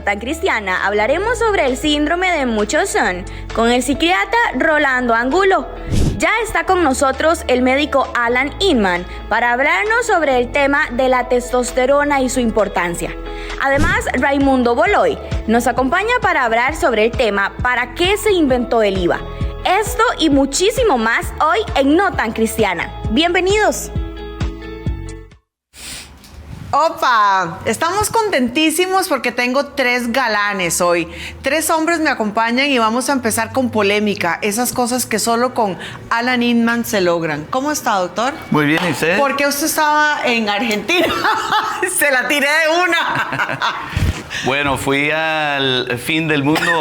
No Tan Cristiana hablaremos sobre el síndrome de mucho son con el psiquiatra Rolando Angulo. Ya está con nosotros el médico Alan Inman para hablarnos sobre el tema de la testosterona y su importancia. Además, Raimundo Boloy nos acompaña para hablar sobre el tema ¿para qué se inventó el IVA? Esto y muchísimo más hoy en No Tan Cristiana. Bienvenidos. ¡Opa! Estamos contentísimos porque tengo 3 galanes hoy. 3 hombres me acompañan y vamos a empezar con polémica. Esas cosas que solo con Alan Inman se logran. ¿Cómo está, doctor? Muy bien, ¿y usted? ¿Por qué usted estaba en Argentina? Se la tiré de una. Bueno, fui al fin del mundo,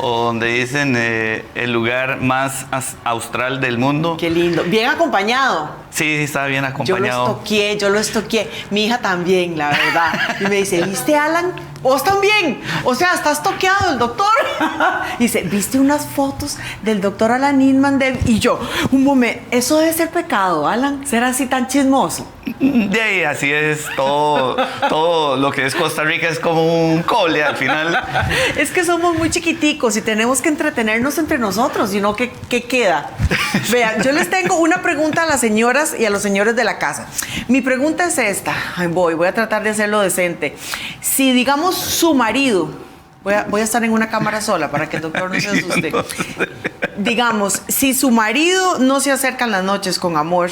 o donde dicen el lugar más austral del mundo. Qué lindo. Bien acompañado. Sí, estaba bien acompañado. Yo lo estoqueé. Mi hija también, la verdad. Y me dice, ¿viste, Alan? ¿Vos también? O sea, ¿estás toqueado el doctor? Y dice, ¿viste unas fotos del doctor Alan Inman? Y yo, un momento, eso debe ser pecado, Alan, ser así tan chismoso. De ahí, así es, todo lo que es Costa Rica es como un cole al final. Es que somos muy chiquiticos y tenemos que entretenernos entre nosotros, y no, ¿qué queda? Vean, yo les tengo una pregunta a las señoras y a los señores de la casa. Mi pregunta es esta. Voy a tratar de hacerlo decente. Si, digamos, su marido, voy a estar en una cámara sola para que el doctor no se asuste. Digamos, si su marido no se acerca en las noches con amor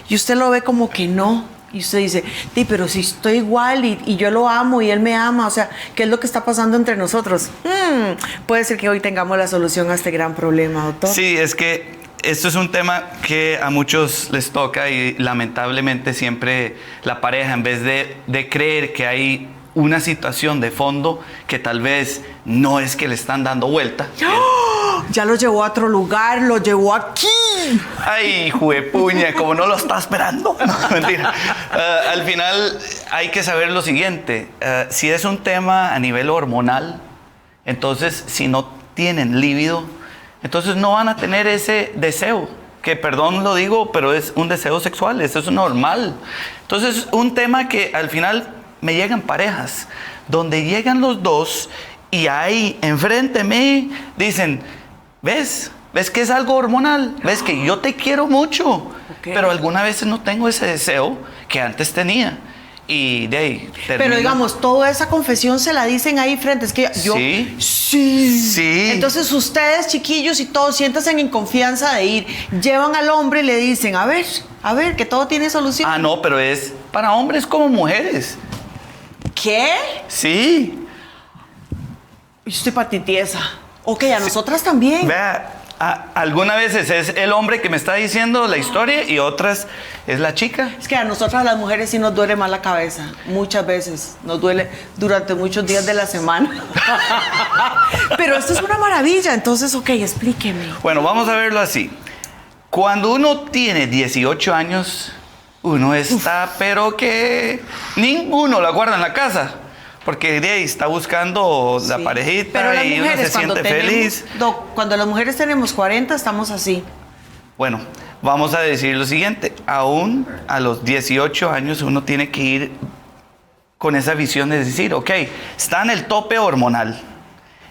y usted lo ve como que no, y usted dice, sí, pero si estoy igual y yo lo amo y él me ama, o sea, ¿qué es lo que está pasando entre nosotros? Puede ser que hoy tengamos la solución a este gran problema, doctor. Sí, es que esto es un tema que a muchos les toca y lamentablemente siempre la pareja, en vez de creer que hay una situación de fondo que tal vez no es que le están dando vuelta. ¡Oh! Ya lo llevó a otro lugar, lo llevó aquí. Ay, juepuña, como no lo está esperando. No, mentira. Al final hay que saber lo siguiente. Si es un tema a nivel hormonal, entonces si no tienen líbido, entonces no van a tener ese deseo. Que perdón lo digo, pero es un deseo sexual, eso es normal. Entonces un tema que al final me llegan parejas, donde llegan los dos y ahí enfrente me dicen, ¿ves que es algo hormonal? ¿Ves que yo te quiero mucho? Okay. Pero algunas veces no tengo ese deseo que antes tenía. Y de ahí termina. Pero digamos, toda esa confesión se la dicen ahí frente. Es que yo... Sí. Entonces ustedes, chiquillos y todos, siéntanse en confianza de ir. Llevan al hombre y le dicen, a ver, que todo tiene solución. Ah, no, pero es para hombres como mujeres. ¿Qué? Sí. Yo estoy patitiesa. Ok, a nosotras también. Vea, algunas veces es el hombre que me está diciendo la historia y otras es la chica. Es que a nosotras las mujeres sí nos duele más la cabeza. Muchas veces. Nos duele durante muchos días de la semana. Pero esto es una maravilla. Entonces, ok, explíqueme. Bueno, vamos a verlo así. Cuando uno tiene 18 años... uno está, pero que ninguno la guarda en la casa, porque de ahí está buscando la parejita, pero las y mujeres, uno se siente feliz. Cuando las mujeres tenemos 40, estamos así. Bueno, vamos a decir lo siguiente, aún a los 18 años uno tiene que ir con esa visión de decir, ok, está en el tope hormonal,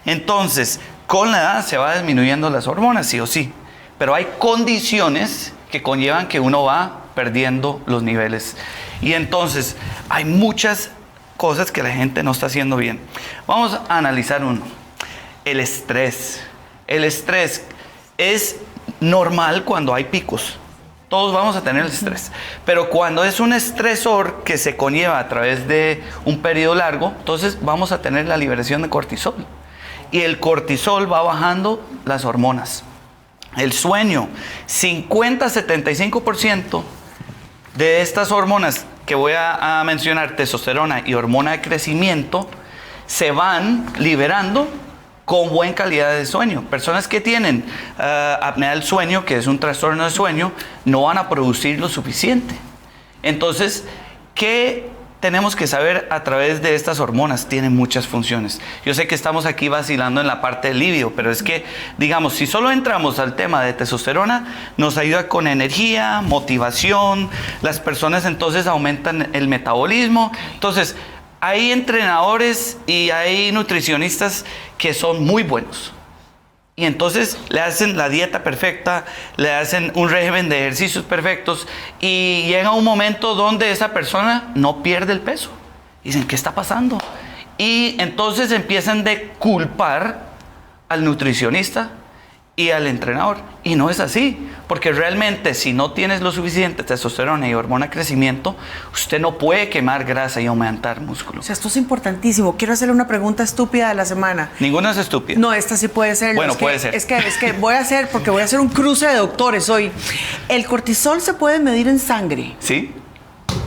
entonces con la edad se va disminuyendo las hormonas, sí o sí, pero hay condiciones que conllevan que uno va perdiendo los niveles. Y entonces hay muchas cosas que la gente no está haciendo bien. Vamos a analizar uno. El estrés. El estrés es normal cuando hay picos. Todos vamos a tener el estrés. Pero cuando es un estresor que se conlleva a través de un periodo largo, entonces vamos a tener la liberación de cortisol. Y el cortisol va bajando las hormonas. El sueño, 50-75% de estas hormonas que voy a mencionar, testosterona y hormona de crecimiento, se van liberando con buena calidad de sueño. Personas que tienen apnea del sueño, que es un trastorno de sueño, no van a producir lo suficiente. Entonces, ¿qué tenemos que saber a través de estas hormonas? Tienen muchas funciones. Yo sé que estamos aquí vacilando en la parte del líbido, pero es que, digamos, si solo entramos al tema de testosterona, nos ayuda con energía, motivación, las personas entonces aumentan el metabolismo. Entonces, hay entrenadores y hay nutricionistas que son muy buenos. Y entonces le hacen la dieta perfecta, le hacen un régimen de ejercicios perfectos y llega un momento donde esa persona no pierde el peso. Dicen, ¿qué está pasando? Y entonces empiezan de culpar al nutricionista y al entrenador. Y no es así, porque realmente si no tienes lo suficiente testosterona y hormona de crecimiento, usted no puede quemar grasa y aumentar músculo. O sea, esto es importantísimo. Quiero hacerle una pregunta estúpida de la semana. Ninguna es estúpida. No, esta sí puede ser. Bueno, Es que- puede ser. Es que voy a hacer, porque voy a hacer un cruce de doctores hoy. ¿El cortisol se puede medir en sangre? ¿Sí?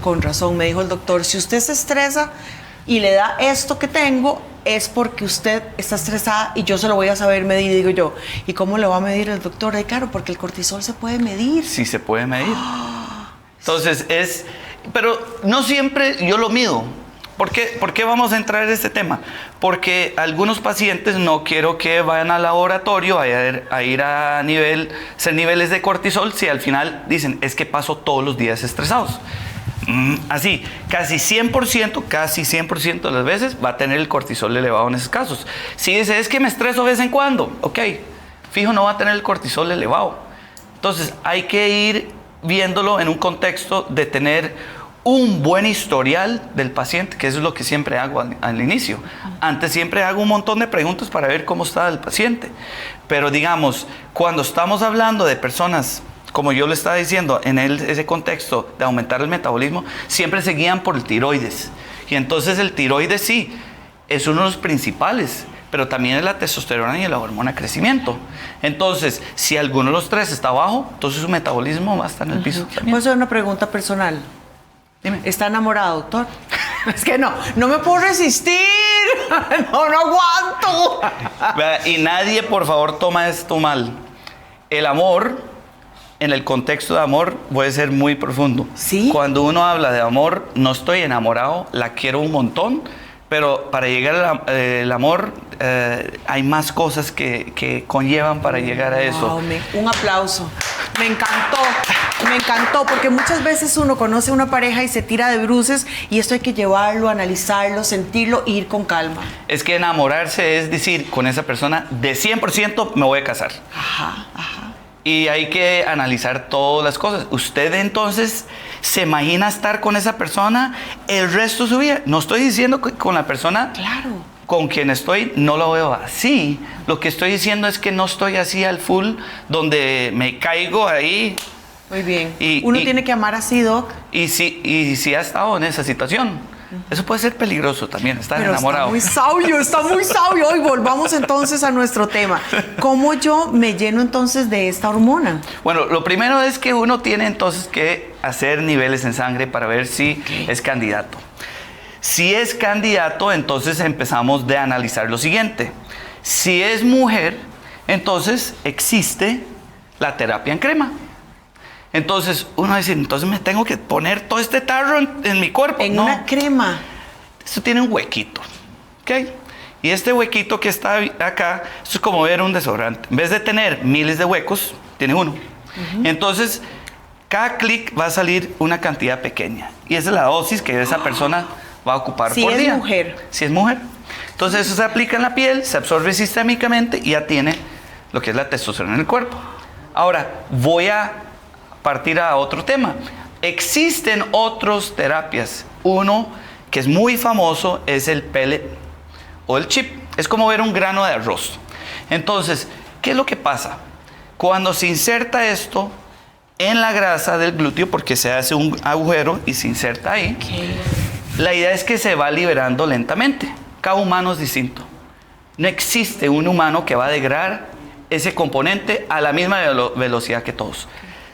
Con razón, me dijo el doctor. Si usted se estresa y le da esto que tengo, es porque usted está estresada y yo se lo voy a saber medir, digo yo. ¿Y cómo lo va a medir el doctor? Ay, claro, porque el cortisol se puede medir. Sí se puede medir. Entonces pero no siempre yo lo mido. ¿Por qué vamos a entrar en este tema? Porque algunos pacientes no quiero que vayan al laboratorio a ir a hacer niveles de cortisol si al final dicen, es que paso todos los días estresados. Así, casi 100% de las veces va a tener el cortisol elevado en esos casos. Si dice, es que me estreso de vez en cuando, ok, fijo no va a tener el cortisol elevado. Entonces hay que ir viéndolo en un contexto de tener un buen historial del paciente, que eso es lo que siempre hago al inicio. Antes siempre hago un montón de preguntas para ver cómo está el paciente. Pero digamos, cuando estamos hablando de personas, como yo le estaba diciendo, en ese contexto de aumentar el metabolismo, siempre se guían por el tiroides. Y entonces el tiroides sí, es uno de los principales, pero también es la testosterona y la hormona de crecimiento. Entonces, si alguno de los tres está bajo, entonces su metabolismo va a estar en el piso también. Puedo hacer una pregunta personal. Dime. ¿Está enamorado, doctor? Es que no me puedo resistir. No aguanto. Vea, y nadie, por favor, toma esto mal. El amor, en el contexto de amor, puede ser muy profundo. ¿Sí? Cuando uno habla de amor, no estoy enamorado, la quiero un montón, pero para llegar al amor, hay más cosas que conllevan para llegar a eso. Wow, un aplauso. Me encantó, porque muchas veces uno conoce a una pareja y se tira de bruces y esto hay que llevarlo, analizarlo, sentirlo e ir con calma. Es que enamorarse es decir, con esa persona de 100% me voy a casar. Ajá. Y hay que analizar todas las cosas. Usted entonces se imagina estar con esa persona el resto de su vida. No estoy diciendo que con la persona Claro. con quien estoy no lo veo así. Lo que estoy diciendo es que no estoy así al full, donde me caigo ahí. Muy bien. Y- Uno y- tiene que amar así, Doc. Y si ha estado en esa situación. Eso puede ser peligroso también, estar Pero enamorado. está muy sabio. Hoy volvamos entonces a nuestro tema. ¿Cómo yo me lleno entonces de esta hormona? Bueno, lo primero es que uno tiene entonces que hacer niveles en sangre para ver si es candidato. Si es candidato, entonces empezamos de analizar lo siguiente. Si es mujer, entonces existe la terapia en crema. Entonces uno dice, entonces me tengo que poner todo este tarro en mi cuerpo. En No. una crema. Esto tiene un huequito, ¿ok? Y este huequito que está acá, esto es como ver un desodorante. En vez de tener miles de huecos, tiene uno. Entonces, cada clic va a salir una cantidad pequeña. Y esa es la dosis que esa persona va a ocupar Si por es día. mujer. Si es mujer. Entonces, eso se aplica en la piel, se absorbe sistémicamente y ya tiene lo que es la testosterona en el cuerpo. Ahora, voy a partir a otro tema. Existen otras terapias. Uno que es muy famoso es el pellet o el chip. Es como ver un grano de arroz. Entonces, ¿qué es lo que pasa? Cuando se inserta esto en la grasa del glúteo, porque se hace un agujero y se inserta ahí, la idea es que se va liberando lentamente. Cada humano es distinto. No existe un humano que va a degradar ese componente a la misma velocidad que todos.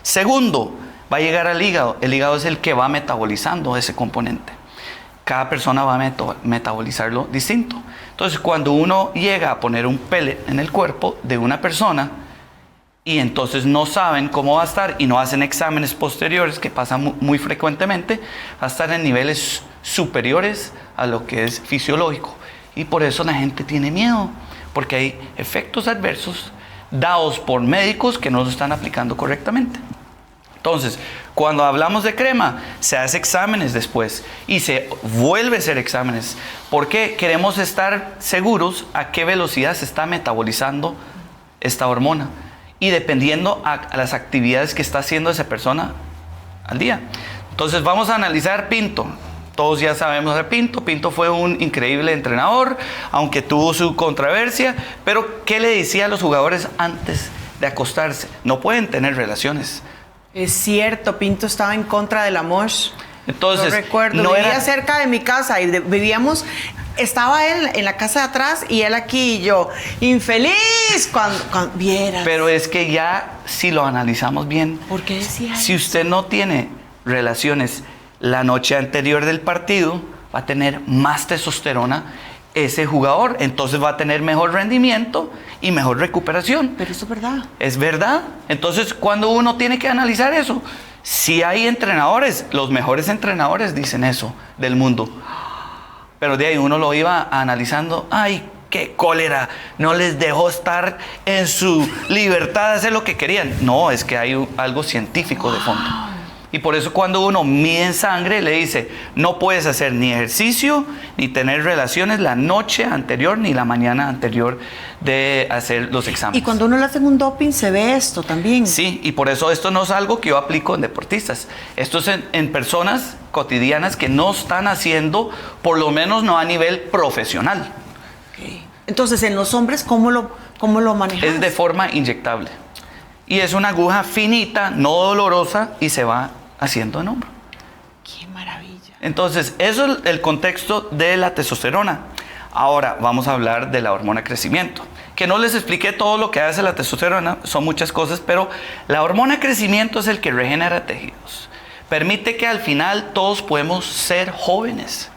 Segundo, va a llegar al hígado. El hígado es el que va metabolizando ese componente. Cada persona va a metabolizarlo distinto. Entonces, cuando uno llega a poner un pellet en el cuerpo de una persona y entonces no saben cómo va a estar y no hacen exámenes posteriores, que pasa muy frecuentemente, va a estar en niveles superiores a lo que es fisiológico. Y por eso la gente tiene miedo, porque hay efectos adversos dados por médicos que no lo están aplicando correctamente. Entonces, cuando hablamos de crema, se hace exámenes después y se vuelve a hacer exámenes. ¿Por qué? Queremos estar seguros a qué velocidad se está metabolizando esta hormona y dependiendo a las actividades que está haciendo esa persona al día. Entonces, vamos a analizar Pinto. Todos ya sabemos de Pinto. Pinto fue un increíble entrenador, aunque tuvo su controversia. Pero, ¿qué le decía a los jugadores antes de acostarse? No pueden tener relaciones. Es cierto, Pinto estaba en contra del amor. Entonces, yo recuerdo, no vivía era cerca de mi casa y vivíamos, estaba él en la casa de atrás y él aquí y yo, infeliz cuando vieras. Pero es que ya, si lo analizamos bien, ¿Por qué decía si usted no tiene relaciones la noche anterior del partido, va a tener más testosterona ese jugador, entonces va a tener mejor rendimiento y mejor recuperación. Pero eso es verdad. Es verdad. Entonces, cuando uno tiene que analizar eso, si hay entrenadores, los mejores entrenadores dicen eso del mundo. Pero de ahí uno lo iba analizando, ay, qué cólera, no les dejó estar en su libertad de hacer lo que querían. No, es que hay algo científico de fondo. Y por eso cuando uno mide en sangre, le dice, no puedes hacer ni ejercicio, ni tener relaciones la noche anterior, ni la mañana anterior de hacer los exámenes. Y cuando uno le hacen un doping, se ve esto también. Sí, y por eso esto no es algo que yo aplico en deportistas. Esto es en personas cotidianas que no están haciendo, por lo menos no a nivel profesional. Okay. Entonces, en los hombres, ¿cómo lo manejas? Es de forma inyectable. Y es una aguja finita, no dolorosa, y se va haciendo en hombro. ¡Qué maravilla! Entonces, eso es el contexto de la testosterona. Ahora vamos a hablar de la hormona crecimiento. Que no les expliqué todo lo que hace la testosterona, son muchas cosas, pero la hormona crecimiento es el que regenera tejidos. Permite que al final todos podemos ser jóvenes.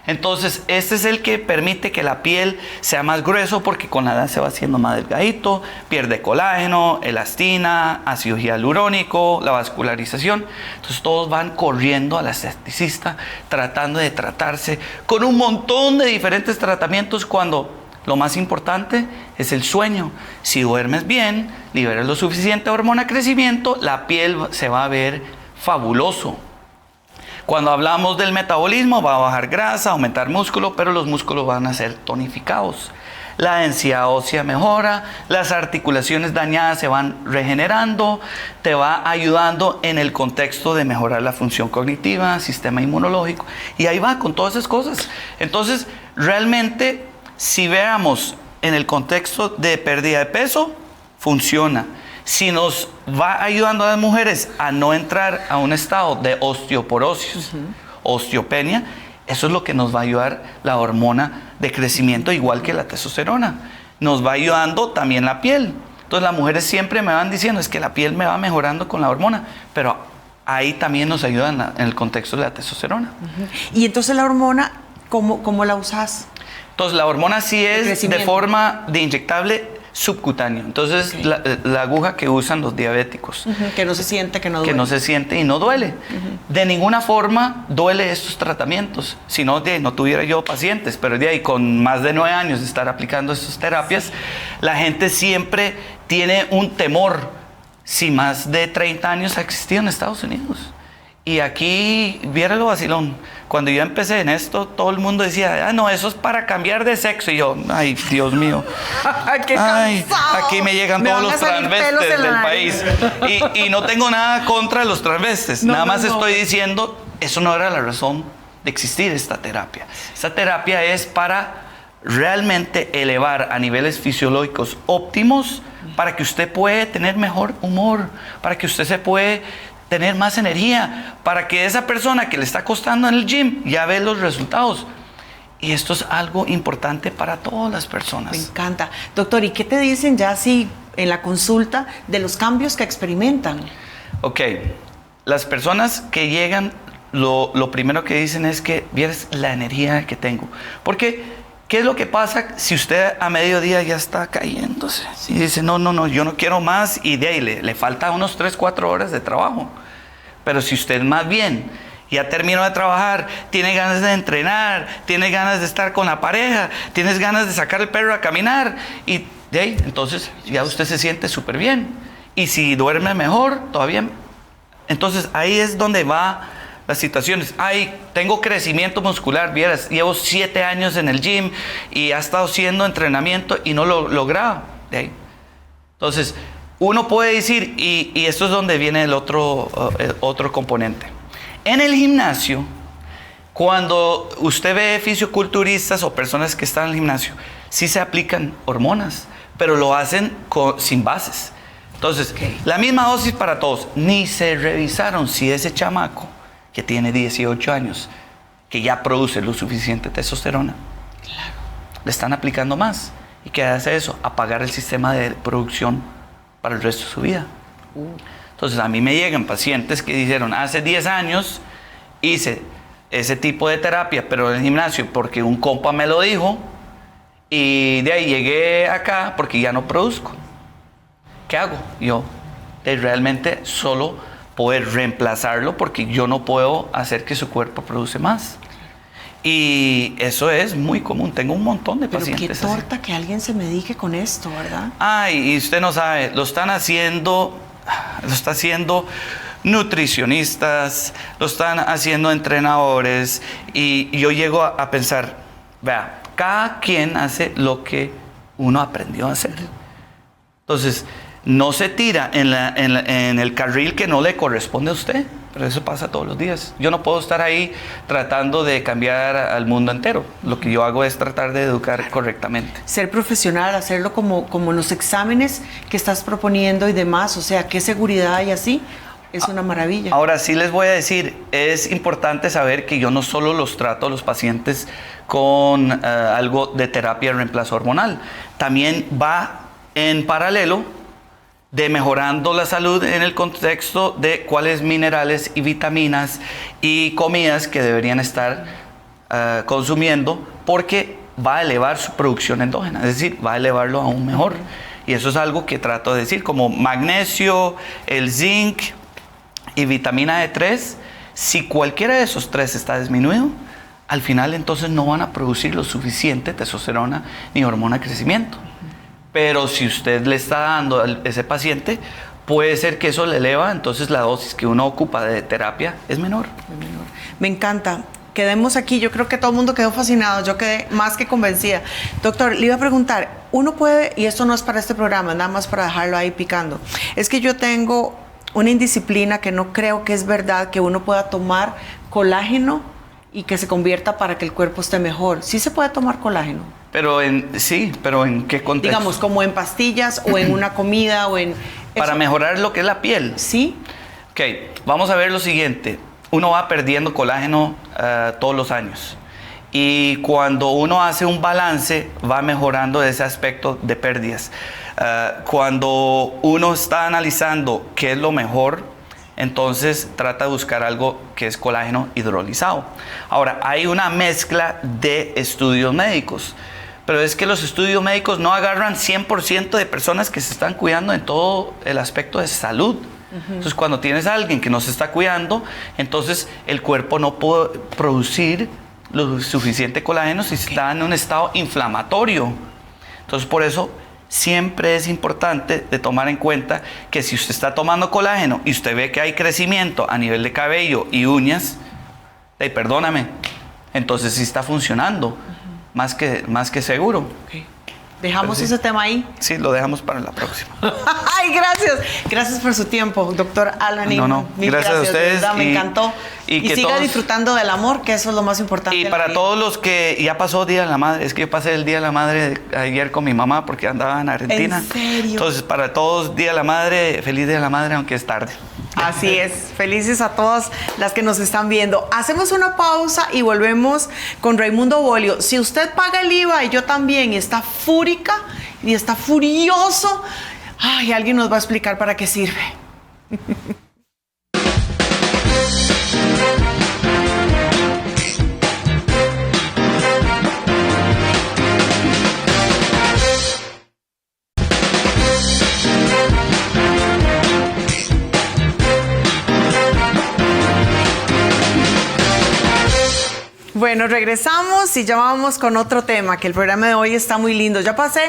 Entonces, este es el que permite que la piel sea más grueso porque con la edad se va haciendo más delgadito, pierde colágeno, elastina, ácido hialurónico, la vascularización. Entonces, todos van corriendo al esteticista tratando de tratarse con un montón de diferentes tratamientos cuando lo más importante es el sueño. Si duermes bien, liberas lo suficiente hormona crecimiento, la piel se va a ver fabuloso. Cuando hablamos del metabolismo, va a bajar grasa, aumentar músculo, pero los músculos van a ser tonificados. La densidad ósea mejora, las articulaciones dañadas se van regenerando, te va ayudando en el contexto de mejorar la función cognitiva, sistema inmunológico, y ahí va con todas esas cosas. Entonces, realmente, si veamos en el contexto de pérdida de peso, funciona. Si nos va ayudando a las mujeres a no entrar a un estado de osteoporosis, osteopenia, eso es lo que nos va a ayudar la hormona de crecimiento, igual que la testosterona. Nos va ayudando también la piel. Entonces las mujeres siempre me van diciendo, es que la piel me va mejorando con la hormona, pero ahí también nos ayuda en el contexto de la testosterona. Y entonces la hormona, ¿cómo la usas? Entonces la hormona sí es de forma de inyectable subcutáneo. Entonces, la aguja que usan los diabéticos. Que no se siente, que no duele. Que no se siente y no duele. De ninguna forma duele estos tratamientos. Si no, no tuviera yo pacientes. Pero de ahí, con más de 9 años de estar aplicando estas terapias, la gente siempre tiene un temor. Si más de 30 años ha existido en Estados Unidos. Y aquí, viera lo vacilón. Cuando yo empecé en esto, todo el mundo decía, no, eso es para cambiar de sexo. Y yo, ay, Dios mío. ¡Qué ay, cansado! aquí me llegan todos los transvestes del país. Y no tengo nada contra los transvestes. Nada más estoy diciendo, eso no era la razón de existir esta terapia. Esta terapia es para realmente elevar a niveles fisiológicos óptimos para que usted pueda tener mejor humor, para que usted se puede tener más energía, para que esa persona que le está costando en el gym ya ve los resultados. Y esto es algo importante para todas las personas. Me encanta. Doctor, ¿y qué te dicen ya así en la consulta de los cambios que experimentan? Ok, las personas que llegan, lo primero que dicen es que vieras la energía que tengo. Porque, ¿qué es lo que pasa si usted a mediodía ya está cayéndose? Y dice, no, yo no quiero más, y de ahí le falta unos 3-4 horas de trabajo. Pero si usted más bien ya terminó de trabajar, tiene ganas de entrenar, tiene ganas de estar con la pareja, tienes ganas de sacar el perro a caminar, y de ahí, entonces ya usted se siente súper bien. Y si duerme mejor, todavía Entonces ahí es donde va las situaciones. Ay, tengo crecimiento muscular, vieras, llevo 7 años en el gym y ha estado haciendo entrenamiento y no lo lograba. Entonces, uno puede decir, y esto es donde viene el otro componente. En el gimnasio, cuando usted ve fisiculturistas o personas que están en el gimnasio, sí se aplican hormonas, pero lo hacen sin bases. Entonces, la misma dosis para todos. Ni se revisaron si ese chamaco que tiene 18 años, que ya produce lo suficiente testosterona, le están aplicando más. ¿Y qué hace eso? Apagar el sistema de producción para el resto de su vida. Entonces, a mí me llegan pacientes que dijeron, hace 10 años hice ese tipo de terapia, pero en el gimnasio, porque un compa me lo dijo, y de ahí llegué acá porque ya no produzco. ¿Qué hago? Yo realmente solo poder reemplazarlo porque yo no puedo hacer que su cuerpo produce más. Y eso es muy común. Tengo un montón de pacientes. Pero qué torta que alguien se medique con esto, ¿verdad? Ay, y usted no sabe, lo está haciendo nutricionistas, lo están haciendo entrenadores, y yo llego a pensar, vea, cada quien hace lo que uno aprendió a hacer. Entonces, no se tira en el carril que no le corresponde a usted, pero eso pasa todos los días. Yo no puedo estar ahí tratando de cambiar al mundo entero. Lo que yo hago es tratar de educar correctamente. Ser profesional, hacerlo como los exámenes que estás proponiendo y demás, o sea, qué seguridad hay así, es una maravilla. Ahora sí les voy a decir, es importante saber que yo no solo los trato a los pacientes con algo de terapia de reemplazo hormonal, también va en paralelo de mejorando la salud en el contexto de cuáles minerales y vitaminas y comidas que deberían estar consumiendo, porque va a elevar su producción endógena, es decir, va a elevarlo aún mejor. Y eso es algo que trato de decir, como magnesio, el zinc y vitamina D3. Si cualquiera de esos tres está disminuido, al final entonces no van a producir lo suficiente testosterona ni hormona de crecimiento. Pero si usted le está dando a ese paciente, puede ser que eso le eleva, entonces la dosis que uno ocupa de terapia es menor. Me encanta. Quedemos aquí, yo creo que todo el mundo quedó fascinado, yo quedé más que convencida. Doctor, le iba a preguntar, uno puede, y esto no es para este programa, nada más para dejarlo ahí picando, es que yo tengo una indisciplina que no creo que es verdad que uno pueda tomar colágeno y que se convierta para que el cuerpo esté mejor. ¿Sí se puede tomar colágeno? Pero ¿en qué contexto? Digamos, como en pastillas o en una comida o en... Para mejorar lo que es la piel. Sí. Ok, vamos a ver lo siguiente. Uno va perdiendo colágeno todos los años. Y cuando uno hace un balance, va mejorando ese aspecto de pérdidas. Cuando uno está analizando qué es lo mejor, entonces trata de buscar algo que es colágeno hidrolizado. Ahora, hay una mezcla de estudios médicos, pero es que los estudios médicos no agarran 100% de personas que se están cuidando en todo el aspecto de salud. Entonces, cuando tienes a alguien que no se está cuidando, entonces el cuerpo no puede producir lo suficiente colágeno si está en un estado inflamatorio. Entonces, por eso siempre es importante de tomar en cuenta que si usted está tomando colágeno y usted ve que hay crecimiento a nivel de cabello y uñas, perdóname, entonces sí está funcionando, más que seguro. Okay. ¿Dejamos ese tema ahí? Sí, lo dejamos para la próxima. ¡Ay, gracias! Gracias por su tiempo, doctor Alan Inman. No, gracias a ustedes. Me encantó. Y que siga todos, disfrutando del amor, que eso es lo más importante. Y para todos los que ya pasó Día de la Madre, es que yo pasé el Día de la Madre ayer con mi mamá porque andaba en Argentina. ¿En serio? Entonces, para todos, Día de la Madre, feliz Día de la Madre, aunque es tarde. Así es, felices a todas las que nos están viendo. Hacemos una pausa y volvemos con Raimundo Bolio. Si usted paga el IVA y yo también, y está fúrica y está furioso, ay, alguien nos va a explicar para qué sirve. Bueno, regresamos y ya vamos con otro tema, que el programa de hoy está muy lindo. Ya pasé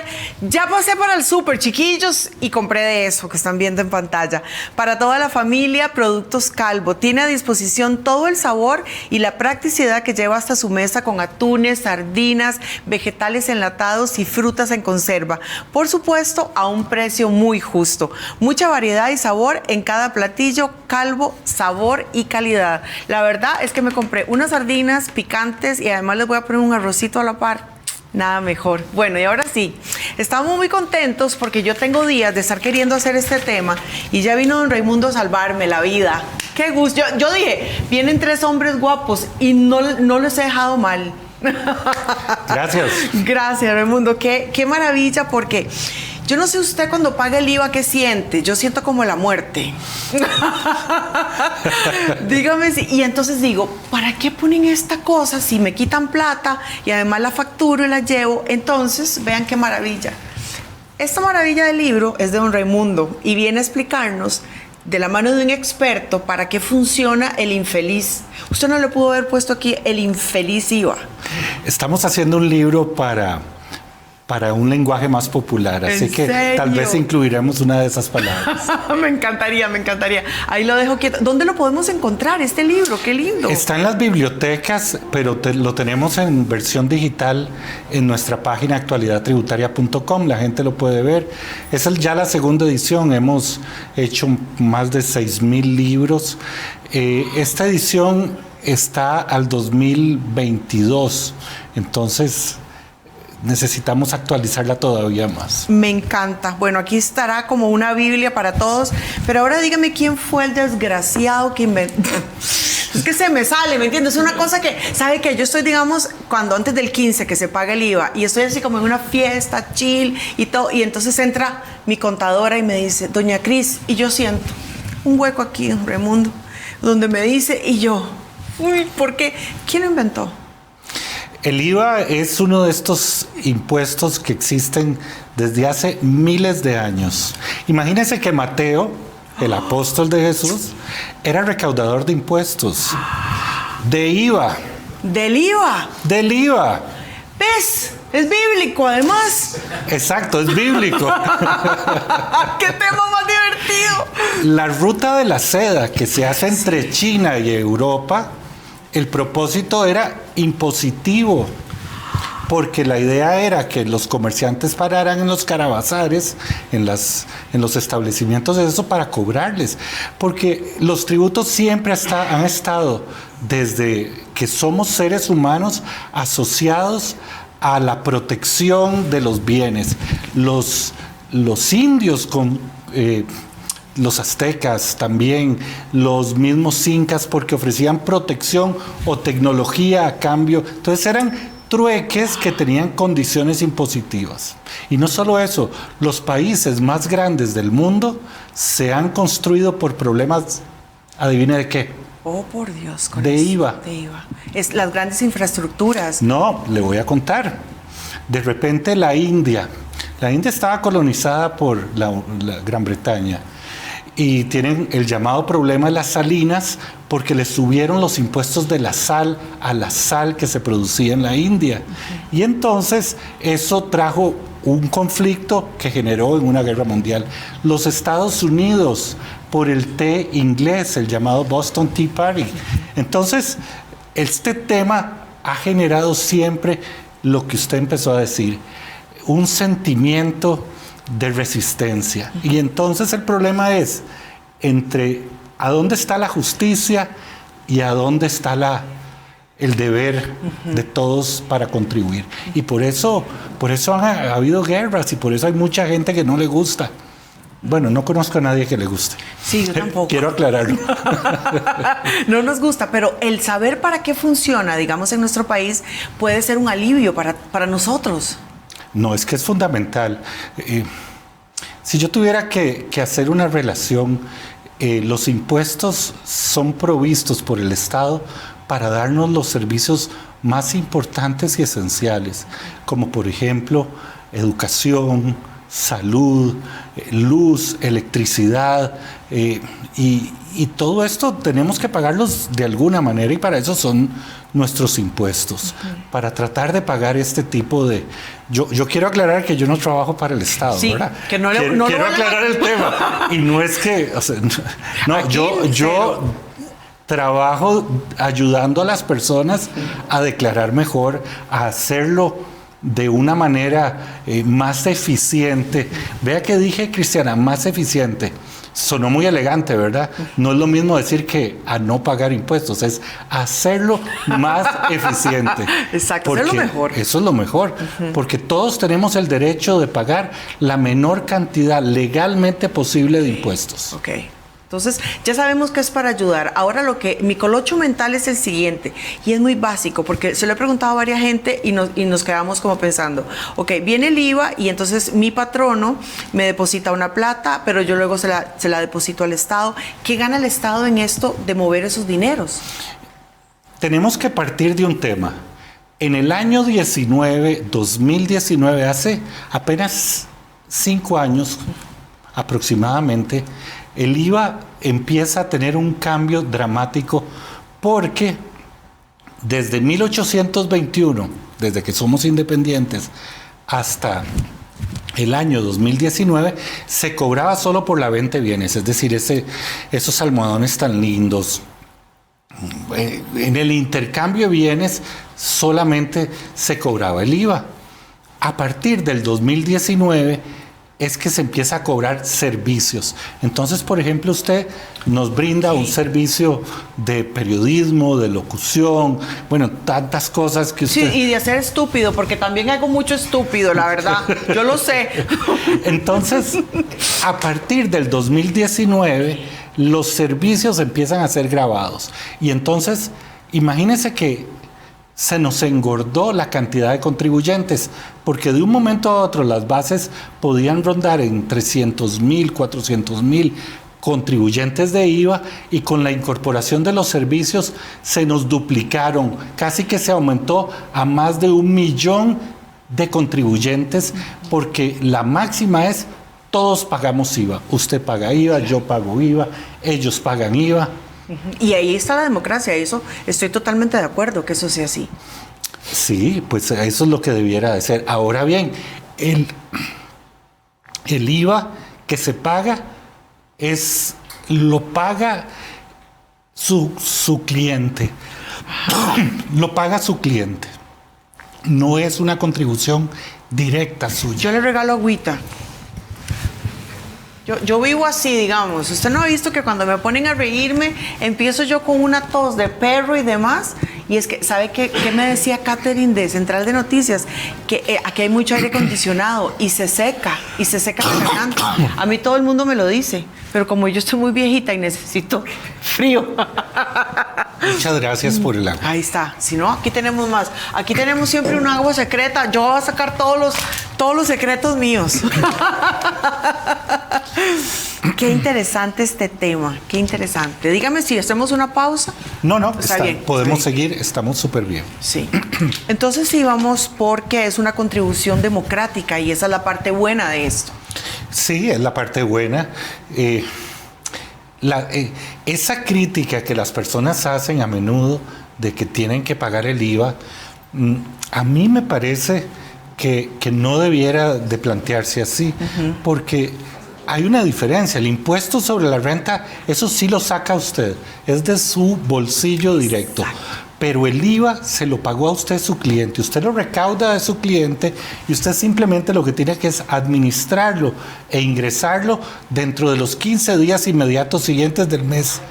para el súper, chiquillos, y compré de eso que están viendo en pantalla. Para toda la familia, Productos Calvo. Tiene a disposición todo el sabor y la practicidad que lleva hasta su mesa con atunes, sardinas, vegetales enlatados y frutas en conserva. Por supuesto, a un precio muy justo. Mucha variedad y sabor en cada platillo. Calvo, sabor y calidad. La verdad es que me compré unas sardinas picantes y además les voy a poner un arrocito a la par. Nada mejor. Bueno, y ahora sí, estamos muy contentos porque yo tengo días de estar queriendo hacer este tema y ya vino don Raimundo a salvarme la vida. Qué gusto. Yo dije, vienen 3 hombres guapos y no les he dejado mal. Gracias. Gracias, Raimundo. Qué maravilla, porque yo no sé usted cuando paga el IVA qué siente. Yo siento como la muerte. Dígame si. Y entonces digo, ¿para qué ponen esta cosa si me quitan plata y además la facturo y la llevo? Entonces, vean qué maravilla. Esta maravilla del libro es de don Raimundo y viene a explicarnos de la mano de un experto para qué funciona el infeliz. Usted no le pudo haber puesto aquí el infeliz IVA. Estamos haciendo un libro para un lenguaje más popular, así que tal vez incluiremos una de esas palabras. Me encantaría. Ahí lo dejo quieto. ¿Dónde lo podemos encontrar, este libro? ¡Qué lindo! Está en las bibliotecas, pero lo tenemos en versión digital en nuestra página actualidadtributaria.com. La gente lo puede ver. Es ya la segunda edición. Hemos hecho más de 6,000 libros. Esta edición está al 2022. Entonces necesitamos actualizarla todavía más. Me encanta. Bueno, aquí estará como una Biblia para todos. Pero ahora dígame quién fue el desgraciado que inventó. Es que se me sale, ¿me entiendes? Es una cosa que, ¿sabe qué? Yo estoy, digamos, cuando antes del 15 que se paga el IVA y estoy así como en una fiesta, chill y todo. Y entonces entra mi contadora y me dice, doña Cris, y yo siento un hueco aquí, don Raimundo, donde me dice, y yo, uy, ¿por qué? ¿Quién lo inventó? El IVA es uno de estos impuestos que existen desde hace miles de años. Imagínense que Mateo, el apóstol de Jesús, era recaudador de impuestos. De IVA. ¿Del IVA? Del IVA. ¿Ves? Es bíblico, además. Exacto, es bíblico. ¡Qué tema más divertido! La ruta de la seda que se hace entre China y Europa, el propósito era impositivo, porque la idea era que los comerciantes pararan en los carabazares, en los establecimientos de eso para cobrarles, porque los tributos siempre han estado, desde que somos seres humanos, asociados a la protección de los bienes. Los indios los aztecas también, los mismos incas, porque ofrecían protección o tecnología a cambio. Entonces eran trueques que tenían condiciones impositivas. Y no solo eso, los países más grandes del mundo se han construido por problemas, adivine de qué. Oh, por Dios. De IVA. De IVA. Es las grandes infraestructuras. No, le voy a contar. De repente la India estaba colonizada por la Gran Bretaña. Y tienen el llamado problema de las salinas porque le subieron los impuestos de la sal a la sal que se producía en la India. Y entonces eso trajo un conflicto que generó en una guerra mundial. Los Estados Unidos, por el té inglés, el llamado Boston Tea Party. Entonces, este tema ha generado siempre lo que usted empezó a decir, un sentimiento de resistencia. Y entonces el problema es entre a dónde está la justicia y a dónde está el deber de todos para contribuir. Y por eso ha habido guerras y por eso hay mucha gente que no le gusta. Bueno, no conozco a nadie que le guste. Sí, yo tampoco. Quiero aclararlo. No nos gusta, pero el saber para qué funciona, digamos, en nuestro país, puede ser un alivio para nosotros. No, es que es fundamental. Si yo tuviera que hacer una relación, los impuestos son provistos por el Estado para darnos los servicios más importantes y esenciales, como por ejemplo salud, luz, electricidad, y y todo esto tenemos que pagarlos de alguna manera y para eso son nuestros impuestos, para tratar de pagar este tipo de... Yo quiero aclarar que yo no trabajo para el Estado, Sí, ¿verdad? que no le- quiero, no lo quiero van a- aclarar el tema. Y no es que... o sea, no, Aquí, yo trabajo ayudando a las personas a declarar mejor, a hacerlo de una manera más eficiente. Vea que dije, Cristiana, más eficiente. Sonó muy elegante, ¿verdad? No es lo mismo decir que a no pagar impuestos, es hacerlo más eficiente. Exacto, hacerlo Porque mejor. eso es lo mejor, porque todos tenemos el derecho de pagar la menor cantidad legalmente posible de impuestos. Ok. Entonces, ya sabemos que es para ayudar. Ahora mi colocho mental es el siguiente, y es muy básico, porque se lo he preguntado a varias gente y nos quedamos como pensando, ok, viene el IVA y entonces mi patrono me deposita una plata, pero yo luego se la deposito al Estado. ¿Qué gana el Estado en esto de mover esos dineros? Tenemos que partir de un tema. En el año 2019, hace apenas 5 años aproximadamente, el IVA empieza a tener un cambio dramático porque desde 1821, desde que somos independientes, hasta el año 2019, se cobraba solo por la venta de bienes, es decir, esos almohadones tan lindos. En el intercambio de bienes solamente se cobraba el IVA. A partir del 2019 es que se empieza a cobrar servicios. Entonces, por ejemplo, usted nos brinda un servicio de periodismo, de locución, bueno, tantas cosas que Sí, usted... y de hacer estúpido, porque también hago mucho estúpido, la verdad. Yo lo sé. Entonces, a partir del 2019, los servicios empiezan a ser grabados. Y entonces, imagínense que se nos engordó la cantidad de contribuyentes, porque de un momento a otro las bases podían rondar en 300,000, 400,000 contribuyentes de IVA, y con la incorporación de los servicios se nos duplicaron, casi que se aumentó a más de 1 millón de contribuyentes, porque la máxima es todos pagamos IVA. Usted paga IVA, yo pago IVA, ellos pagan IVA. Y ahí está la democracia, eso estoy totalmente de acuerdo que eso sea así. Sí, pues eso es lo que debiera de ser. Ahora bien, el IVA que se paga lo paga su cliente. Lo paga su cliente. No es una contribución directa suya. Yo le regalo agüita. Yo vivo así, digamos. Usted no ha visto que cuando me ponen a reírme, empiezo yo con una tos de perro y demás. Y es que, ¿sabe qué me decía Catherine de Central de Noticias? Que aquí hay mucho aire acondicionado y se seca la garganta. A mí todo el mundo me lo dice, pero como yo estoy muy viejita y necesito frío. Muchas gracias por el agua. Ahí está. Si no, aquí tenemos más. Aquí tenemos siempre un agua secreta. Yo voy a sacar todos los secretos míos. Qué interesante este tema. Qué interesante. Dígame si hacemos una pausa. No, Está bien. podemos Sí. seguir, estamos súper bien. Sí. Entonces sí vamos porque es una contribución democrática y esa es la parte buena de esto. Sí, es la parte buena. Esa crítica que las personas hacen a menudo de que tienen que pagar el IVA, a mí me parece que no debiera de plantearse así, porque hay una diferencia. El impuesto sobre la renta, eso sí lo saca usted, es de su bolsillo directo. Pero el IVA se lo pagó a usted su cliente, usted lo recauda de su cliente y usted simplemente lo que tiene que es administrarlo e ingresarlo dentro de los 15 días inmediatos siguientes del mes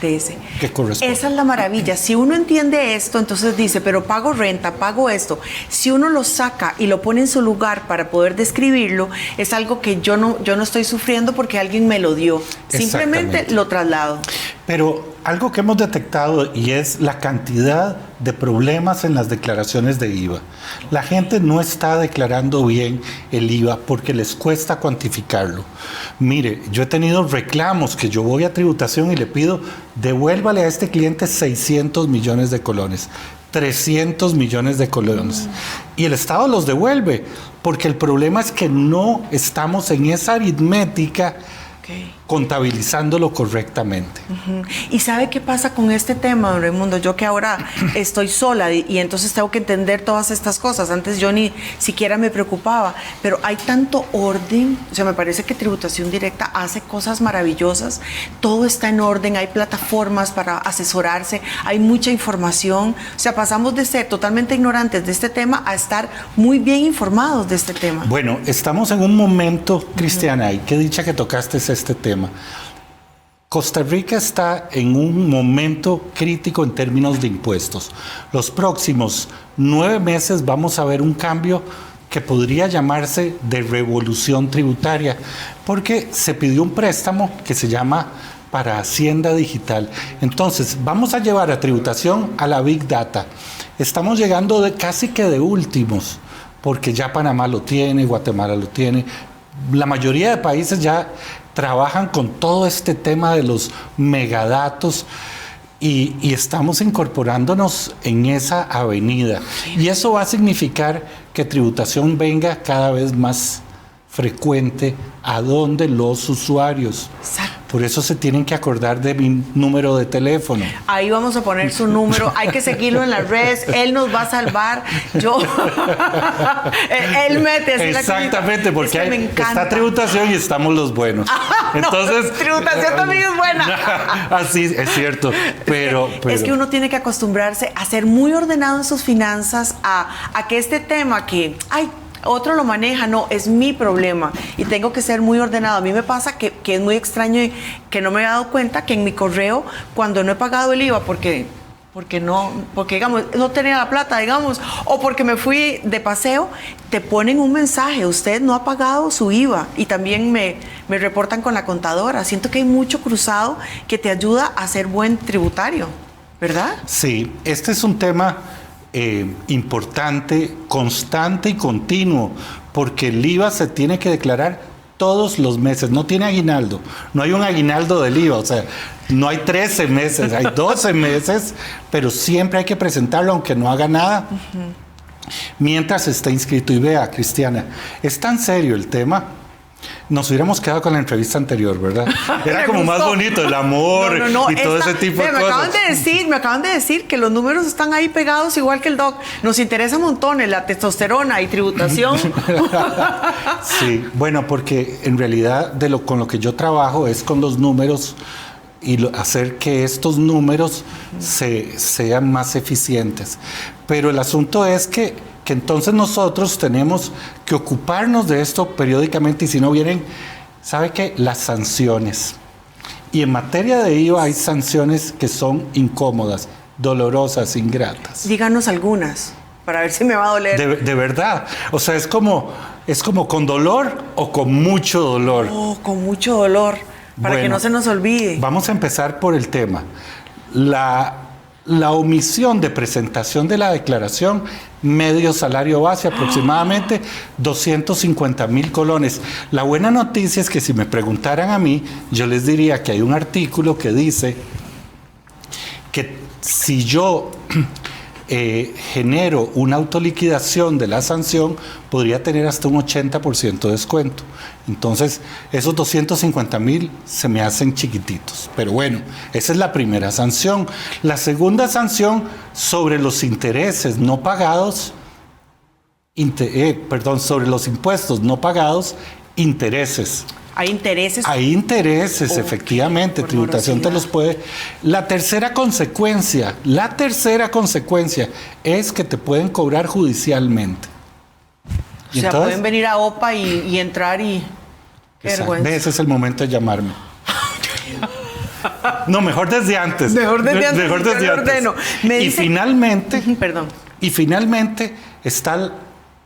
De ese. que corresponde. Esa es la maravilla. Si uno entiende esto, entonces dice, pero pago renta, pago esto. Si uno lo saca y lo pone en su lugar para poder describirlo, es algo que yo no estoy sufriendo porque alguien me lo dio. Simplemente Exactamente. lo traslado. Pero algo que hemos detectado y es la cantidad de problemas en las declaraciones de IVA. La gente no está declarando bien el IVA porque les cuesta cuantificarlo. Mire, yo he tenido reclamos que yo voy a tributación y le pido, devuélvale a este cliente 600 millones de colones, 300 millones de colones. Y el Estado los devuelve porque el problema es que no estamos en esa aritmética contabilizándolo correctamente. ¿Y sabe qué pasa con este tema, don Raimundo? Yo que ahora estoy sola y entonces tengo que entender todas estas cosas. Antes yo ni siquiera me preocupaba, pero hay tanto orden. O sea, me parece que tributación directa hace cosas maravillosas. Todo está en orden, hay plataformas para asesorarse, hay mucha información. O sea, pasamos de ser totalmente ignorantes de este tema a estar muy bien informados de este tema. Bueno, estamos en un momento, Cristiana, y qué dicha que tocaste este tema. Costa Rica está en un momento crítico en términos de impuestos. Los próximos 9 meses vamos a ver un cambio que podría llamarse de revolución tributaria, porque se pidió un préstamo que se llama para Hacienda Digital. Entonces, vamos a llevar a tributación a la Big Data. Estamos llegando casi que de últimos, porque ya Panamá lo tiene, Guatemala lo tiene. La mayoría de países ya trabajan con todo este tema de los megadatos y estamos incorporándonos en esa avenida. Y eso va a significar que tributación venga cada vez más frecuente a donde los usuarios. Exacto. Por eso se tienen que acordar de mi número de teléfono. Ahí vamos a poner su número, hay que seguirlo en las redes, él nos va a salvar. Él mete así. Exactamente, porque es que me encanta. está tributación y estamos los buenos. Entonces, no, tributación también es buena. Así es cierto, pero es que uno tiene que acostumbrarse a ser muy ordenado en sus finanzas, a que este tema que, otro lo maneja, no, es mi problema y tengo que ser muy ordenado. A mí me pasa que es muy extraño y que no me he dado cuenta que en mi correo, cuando no he pagado el IVA porque digamos, no tenía la plata, digamos, o porque me fui de paseo, te ponen un mensaje, usted no ha pagado su IVA, y también me reportan con la contadora. Siento que hay mucho cruzado que te ayuda a ser buen tributario, ¿verdad? Sí, este es un tema importante, constante y continuo, porque el IVA se tiene que declarar todos los meses, no tiene aguinaldo, no hay un aguinaldo del IVA, o sea, no hay 13 meses, hay 12 meses, pero siempre hay que presentarlo aunque no haga nada, mientras esté inscrito. Y vea, Cristiana, es tan serio el tema. Nos hubiéramos quedado con la entrevista anterior, ¿verdad? Era como más bonito, el amor y todo ese tipo de cosas. Me acaban de decir que los números están ahí pegados igual que el doc. Nos interesa montones la testosterona y tributación. Sí, bueno, porque en realidad con lo que yo trabajo es con los números y hacer que estos números sean más eficientes. Pero el asunto es que entonces nosotros tenemos que ocuparnos de esto periódicamente, y si no vienen, ¿sabe qué? Las sanciones. Y en materia de IVA hay sanciones que son incómodas, dolorosas, ingratas. Díganos algunas, para ver si me va a doler. De verdad. O sea, es como con dolor o con mucho dolor. Oh, con mucho dolor, para que no se nos olvide. Vamos a empezar por el tema. La omisión de presentación de la declaración, medio salario base, aproximadamente 250,000 colones. La buena noticia es que si me preguntaran a mí, yo les diría que hay un artículo que dice que si yo genero una autoliquidación de la sanción, podría tener hasta un 80% de descuento. Entonces, esos 250,000 se me hacen chiquititos. Pero bueno, esa es la primera sanción. La segunda sanción, sobre los intereses no pagados, sobre los impuestos no pagados, intereses. ¿Hay intereses? Hay intereses, efectivamente. Tributación te los puede. La tercera consecuencia es que te pueden cobrar judicialmente. O sea, entonces, pueden venir a OPA y entrar y... Vergüenza. Ese es el momento de llamarme. No, mejor desde antes. Mejor desde antes. Y finalmente... Perdón. Y finalmente está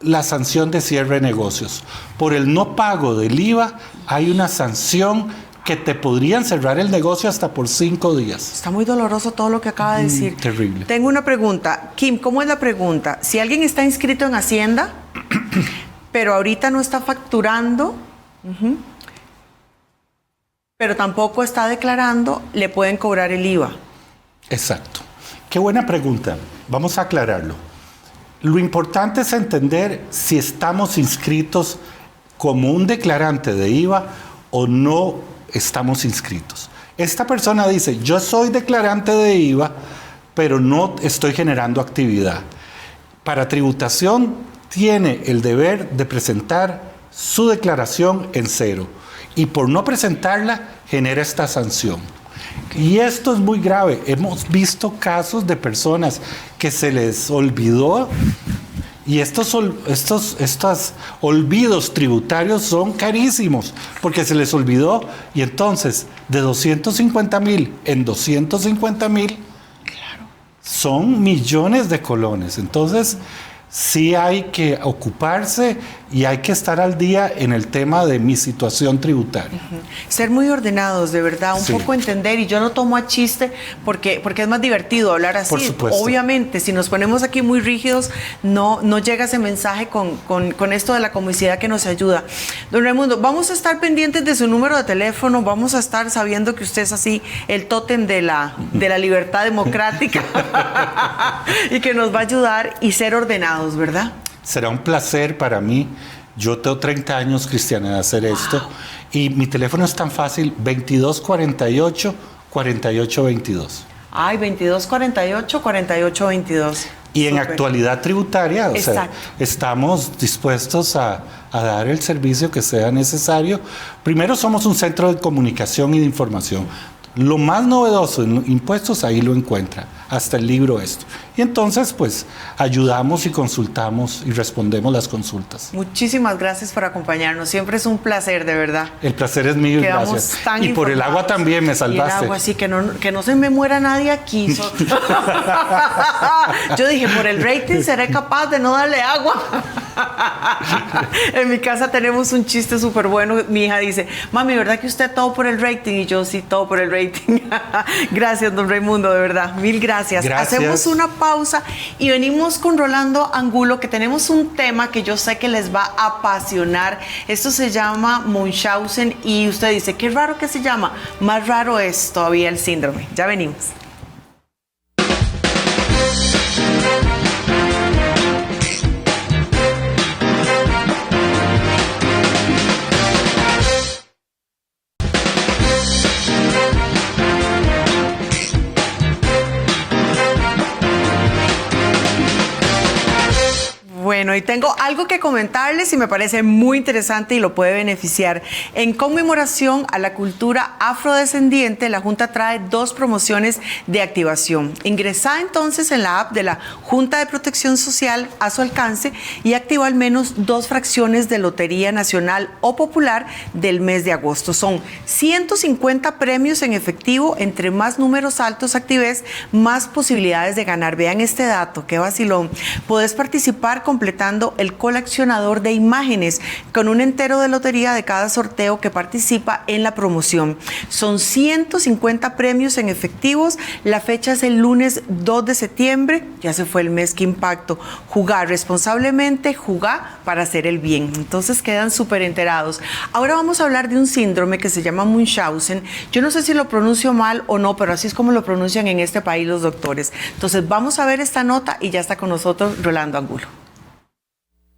la sanción de cierre de negocios. Por el no pago del IVA hay una sanción que te podrían cerrar el negocio hasta por 5 días. Está muy doloroso todo lo que acaba de decir. Terrible. Tengo una pregunta. Kim, ¿cómo es la pregunta? Si alguien está inscrito en Hacienda, pero ahorita no está facturando, pero tampoco está declarando, le pueden cobrar el IVA. Exacto. Qué buena pregunta. Vamos a aclararlo. Lo importante es entender si estamos inscritos como un declarante de IVA o no estamos inscritos. Esta persona dice, yo soy declarante de IVA, pero no estoy generando actividad. Para tributación tiene el deber de presentar su declaración en cero y por no presentarla genera esta sanción. Y esto es muy grave. Hemos visto casos de personas que se les olvidó y estos olvidos tributarios son carísimos porque se les olvidó y entonces de 250,000 en 250,000 son millones de colones. Entonces sí hay que ocuparse y hay que estar al día en el tema de mi situación tributaria. Ser muy ordenados, de verdad, un Sí. poco entender, y yo no tomo a chiste porque es más divertido hablar así. Por supuesto. Obviamente, si nos ponemos aquí muy rígidos, no llega ese mensaje con esto de la comicidad que nos ayuda. Don Raimundo, vamos a estar pendientes de su número de teléfono, vamos a estar sabiendo que usted es así, el tótem de la libertad democrática y que nos va a ayudar y ser ordenados, ¿verdad? Será un placer para mí. Yo tengo 30 años, Cristiana, de hacer esto. Y mi teléfono es tan fácil, 2248-4822. Ay, 2248-4822. Y en Súper. actualidad tributaria, o sea, Exacto. estamos dispuestos a dar el servicio que sea necesario. Primero, somos un centro de comunicación y de información. Lo más novedoso en impuestos, ahí lo encuentra, hasta el libro esto. Y entonces, pues, ayudamos y consultamos y respondemos las consultas. Muchísimas gracias por acompañarnos. Siempre es un placer, de verdad. El placer es mío y Quedamos gracias. tan Y por el agua informados. también me Y salvaste. el agua, sí, que no se me muera nadie aquí. Yo dije, por el rating seré capaz de no darle agua. En mi casa tenemos un chiste súper bueno. Mi hija dice, mami, ¿verdad que usted todo por el rating? Y yo, sí, todo por el rating. Gracias, don Raimundo, de verdad. Mil gracias. Gracias. Hacemos una pausa y venimos con Rolando Angulo, que tenemos un tema que yo sé que les va a apasionar. Esto se llama Munchausen y usted dice, qué raro que se llama. Más raro es todavía el síndrome. Ya venimos. Bueno, y tengo algo que comentarles y me parece muy interesante y lo puede beneficiar. En conmemoración a la cultura afrodescendiente, la Junta trae 2 promociones de activación. Ingresá entonces en la app de la Junta de Protección Social a su alcance y activa al menos 2 fracciones de Lotería Nacional o Popular del mes de agosto. Son 150 premios en efectivo. Entre más números altos actives, más posibilidades de ganar. Vean este dato, qué vacilón. Podés participar completando el coleccionador de imágenes con un entero de lotería de cada sorteo que participa en la promoción. Son 150 premios en efectivos. La fecha es el lunes 2 de septiembre. Ya se fue el mes, qué impacto. Jugar responsablemente, jugar para hacer el bien. Entonces quedan súper enterados. Ahora vamos a hablar de un síndrome que se llama Munchausen. Yo no sé si lo pronuncio mal o no, pero así es como lo pronuncian en este país los doctores. Entonces vamos a ver esta nota y ya está con nosotros Rolando Angulo.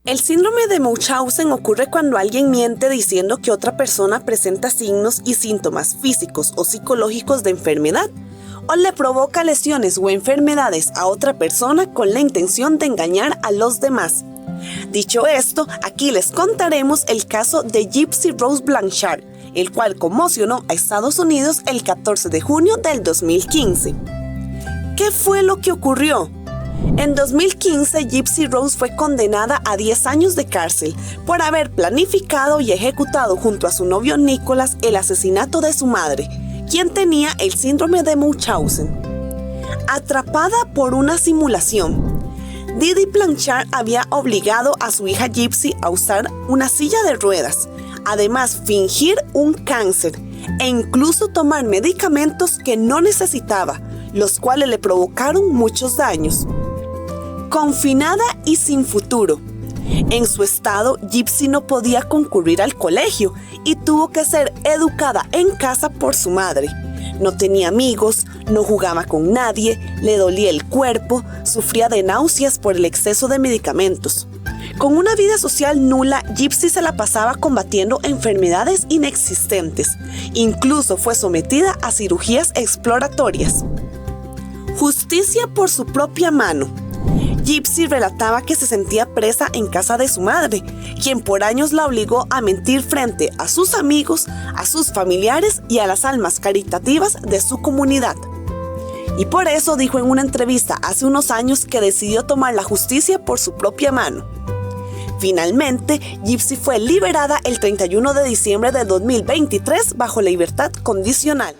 El síndrome de Munchausen ocurre cuando alguien miente diciendo que otra persona presenta signos y síntomas físicos o psicológicos de enfermedad, o le provoca lesiones o enfermedades a otra persona con la intención de engañar a los demás. Dicho esto, aquí les contaremos el caso de Gypsy Rose Blanchard, el cual conmocionó a Estados Unidos el 14 de junio del 2015. ¿Qué fue lo que ocurrió? En 2015, Gypsy Rose fue condenada a 10 años de cárcel por haber planificado y ejecutado junto a su novio Nicholas el asesinato de su madre, quien tenía el síndrome de Munchausen. Atrapada por una simulación, Didi Blanchard había obligado a su hija Gypsy a usar una silla de ruedas, además fingir un cáncer e incluso tomar medicamentos que no necesitaba, los cuales le provocaron muchos daños. Confinada y sin futuro. En su estado, Gypsy no podía concurrir al colegio y tuvo que ser educada en casa por su madre. No tenía amigos, no jugaba con nadie, le dolía el cuerpo, sufría de náuseas por el exceso de medicamentos. Con una vida social nula, Gypsy se la pasaba combatiendo enfermedades inexistentes. Incluso fue sometida a cirugías exploratorias. Justicia por su propia mano. Gypsy relataba que se sentía presa en casa de su madre, quien por años la obligó a mentir frente a sus amigos, a sus familiares y a las almas caritativas de su comunidad. Y por eso dijo en una entrevista hace unos años que decidió tomar la justicia por su propia mano. Finalmente, Gypsy fue liberada el 31 de diciembre de 2023 bajo libertad condicional.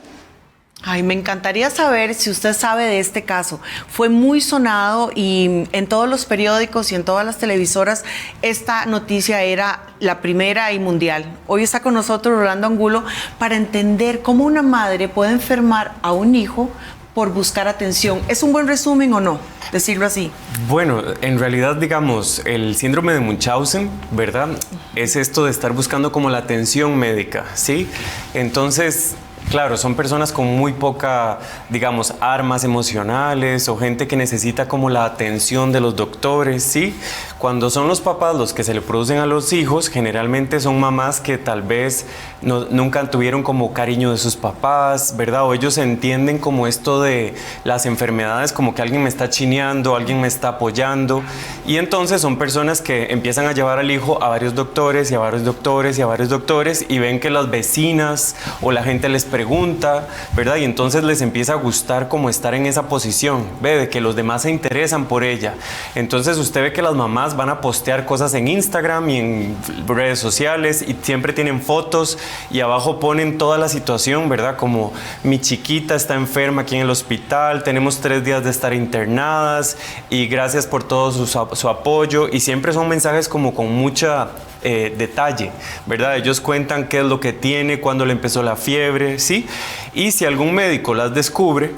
Ay, me encantaría saber si usted sabe de este caso. Fue muy sonado y en todos los periódicos y en todas las televisoras esta noticia era la primera y mundial. Hoy está con nosotros Rolando Angulo para entender cómo una madre puede enfermar a un hijo por buscar atención. ¿Es un buen resumen o no? Decirlo así. Bueno, en realidad, digamos, el síndrome de Munchausen, ¿verdad? Es esto de estar buscando como la atención médica, ¿sí? Entonces, claro, son personas con muy poca, digamos, armas emocionales o gente que necesita como la atención de los doctores, ¿sí? Cuando son los papás los que se le producen a los hijos, generalmente son mamás que tal vez nunca tuvieron como cariño de sus papás, ¿verdad? O ellos entienden como esto de las enfermedades, como que alguien me está chineando, alguien me está apoyando. Y entonces son personas que empiezan a llevar al hijo a varios doctores y a varios doctores y a varios doctores y ven que las vecinas o la gente les pregunta, ¿verdad? Y entonces les empieza a gustar como estar en esa posición, ¿ve? De que los demás se interesan por ella. Entonces usted ve que las mamás van a postear cosas en Instagram y en redes sociales y siempre tienen fotos y abajo ponen toda la situación, ¿verdad? Como mi chiquita está enferma aquí en el hospital, tenemos 3 días de estar internadas y gracias por todo su apoyo, y siempre son mensajes como con mucha detalle, ¿verdad? Ellos cuentan qué es lo que tiene, cuándo le empezó la fiebre, ¿sí? Y si algún médico las descubre,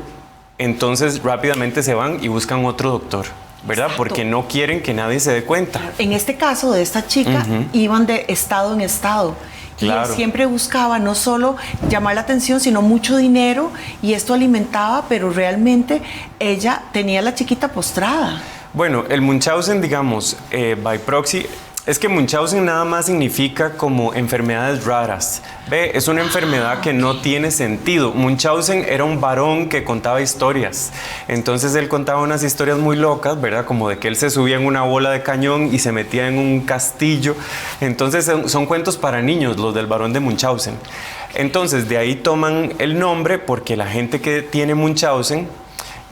entonces rápidamente se van y buscan otro doctor, ¿verdad? Exacto. Porque no quieren que nadie se dé cuenta. En este caso de esta chica, iban de estado en estado. Claro. Y él siempre buscaba no solo llamar la atención, sino mucho dinero, y esto alimentaba, pero realmente ella tenía a la chiquita postrada. Bueno, el Munchausen, digamos, by proxy, es que Munchausen nada más significa como enfermedades raras. Ve, es una enfermedad que no tiene sentido. Munchausen era un varón que contaba historias. Entonces él contaba unas historias muy locas, ¿verdad? Como de que él se subía en una bola de cañón y se metía en un castillo. Entonces son cuentos para niños, los del varón de Munchausen. Entonces de ahí toman el nombre porque la gente que tiene Munchausen,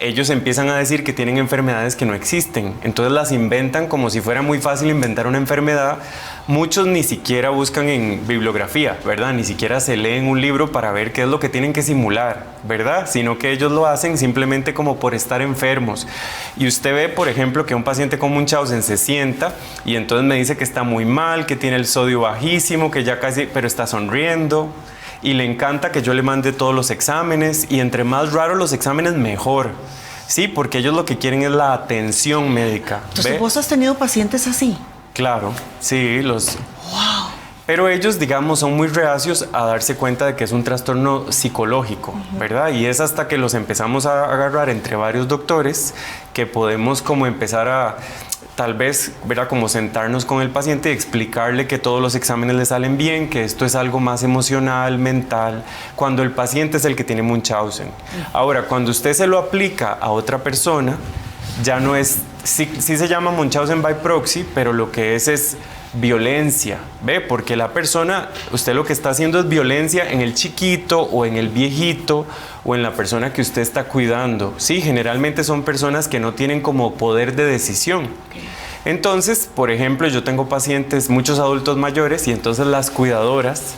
ellos empiezan a decir que tienen enfermedades que no existen. Entonces las inventan como si fuera muy fácil inventar una enfermedad. Muchos ni siquiera buscan en bibliografía, ¿verdad? Ni siquiera se leen un libro para ver qué es lo que tienen que simular, ¿verdad? Sino que ellos lo hacen simplemente como por estar enfermos. Y usted ve, por ejemplo, que un paciente con Munchausen se sienta y entonces me dice que está muy mal, que tiene el sodio bajísimo, que ya casi, pero está sonriendo. Y le encanta que yo le mande todos los exámenes, y entre más raros los exámenes mejor, sí, porque ellos lo que quieren es la atención médica. Entonces, ¿ve? ¿vos has tenido pacientes así? Claro, sí, pero ellos, digamos, son muy reacios a darse cuenta de que es un trastorno psicológico, ¿verdad? Y es hasta que los empezamos a agarrar entre varios doctores que podemos como empezar a, tal vez, ¿verdad? Como sentarnos con el paciente y explicarle que todos los exámenes le salen bien, que esto es algo más emocional, mental, cuando el paciente es el que tiene Munchausen. Ahora, cuando usted se lo aplica a otra persona, ya no es, sí se llama Munchausen by proxy, pero lo que es violencia, ¿ve? Porque la persona, usted lo que está haciendo es violencia en el chiquito o en el viejito o en la persona que usted está cuidando, ¿sí? Generalmente son personas que no tienen como poder de decisión. Entonces, por ejemplo, yo tengo pacientes, muchos adultos mayores, y entonces las cuidadoras,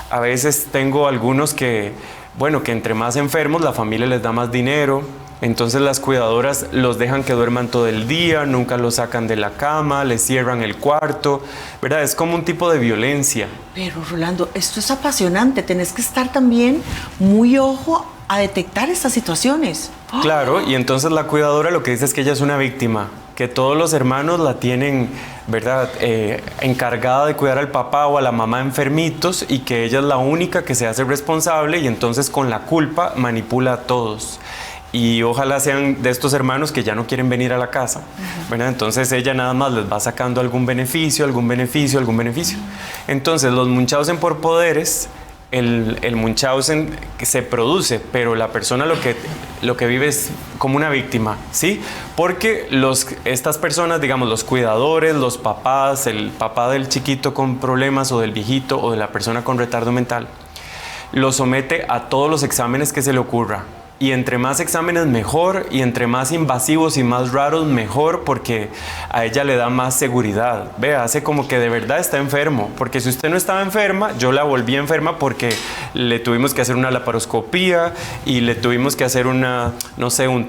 a veces tengo algunos que, bueno, que entre más enfermos la familia les da más dinero. Entonces las cuidadoras los dejan que duerman todo el día, nunca los sacan de la cama, les cierran el cuarto, ¿verdad? Es como un tipo de violencia. Pero Rolando, esto es apasionante, tenés que estar también muy ojo a detectar estas situaciones. Claro, y entonces la cuidadora lo que dice es que ella es una víctima, que todos los hermanos la tienen, ¿verdad? Encargada de cuidar al papá o a la mamá enfermitos, y que ella es la única que se hace responsable, y entonces con la culpa manipula a todos. y ojalá sean de estos hermanos que ya no quieren venir a la casa, ¿verdad? Entonces ella nada más les va sacando algún beneficio, algún beneficio, algún beneficio. Entonces los Munchausen por poderes, el Munchausen se produce, pero la persona lo que vive es como una víctima, ¿sí? Porque estas personas, digamos, los cuidadores, los papás, el papá del chiquito con problemas o del viejito o de la persona con retardo mental, lo somete a todos los exámenes que se le ocurra. Y entre más exámenes mejor, y entre más invasivos y más raros mejor, porque a ella le da más seguridad. Vea, hace como que de verdad está enfermo, porque si usted no estaba enferma, yo la volví enferma porque le tuvimos que hacer una laparoscopía y le tuvimos que hacer un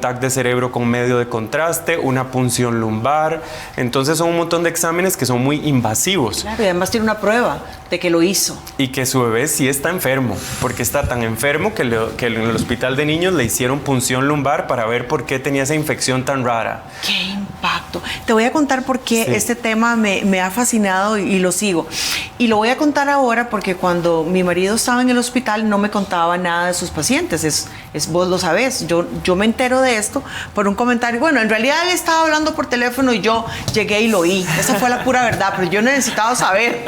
TAC de cerebro con medio de contraste, una punción lumbar. Entonces son un montón de exámenes que son muy invasivos. Claro, y además tiene una prueba de que lo hizo. Y que su bebé sí está enfermo, porque está tan enfermo que en el hospital de niños le hicieron punción lumbar para ver por qué tenía esa infección tan rara. ¡Qué impacto! Te voy a contar por qué este tema me ha fascinado y lo sigo. Y lo voy a contar ahora porque cuando mi marido estaba en el hospital no me contaba nada de sus pacientes. Vos lo sabés. Yo me entero de esto por un comentario. Bueno, en realidad él estaba hablando por teléfono y yo llegué y lo oí. Esa fue la pura verdad, pero yo necesitaba saber.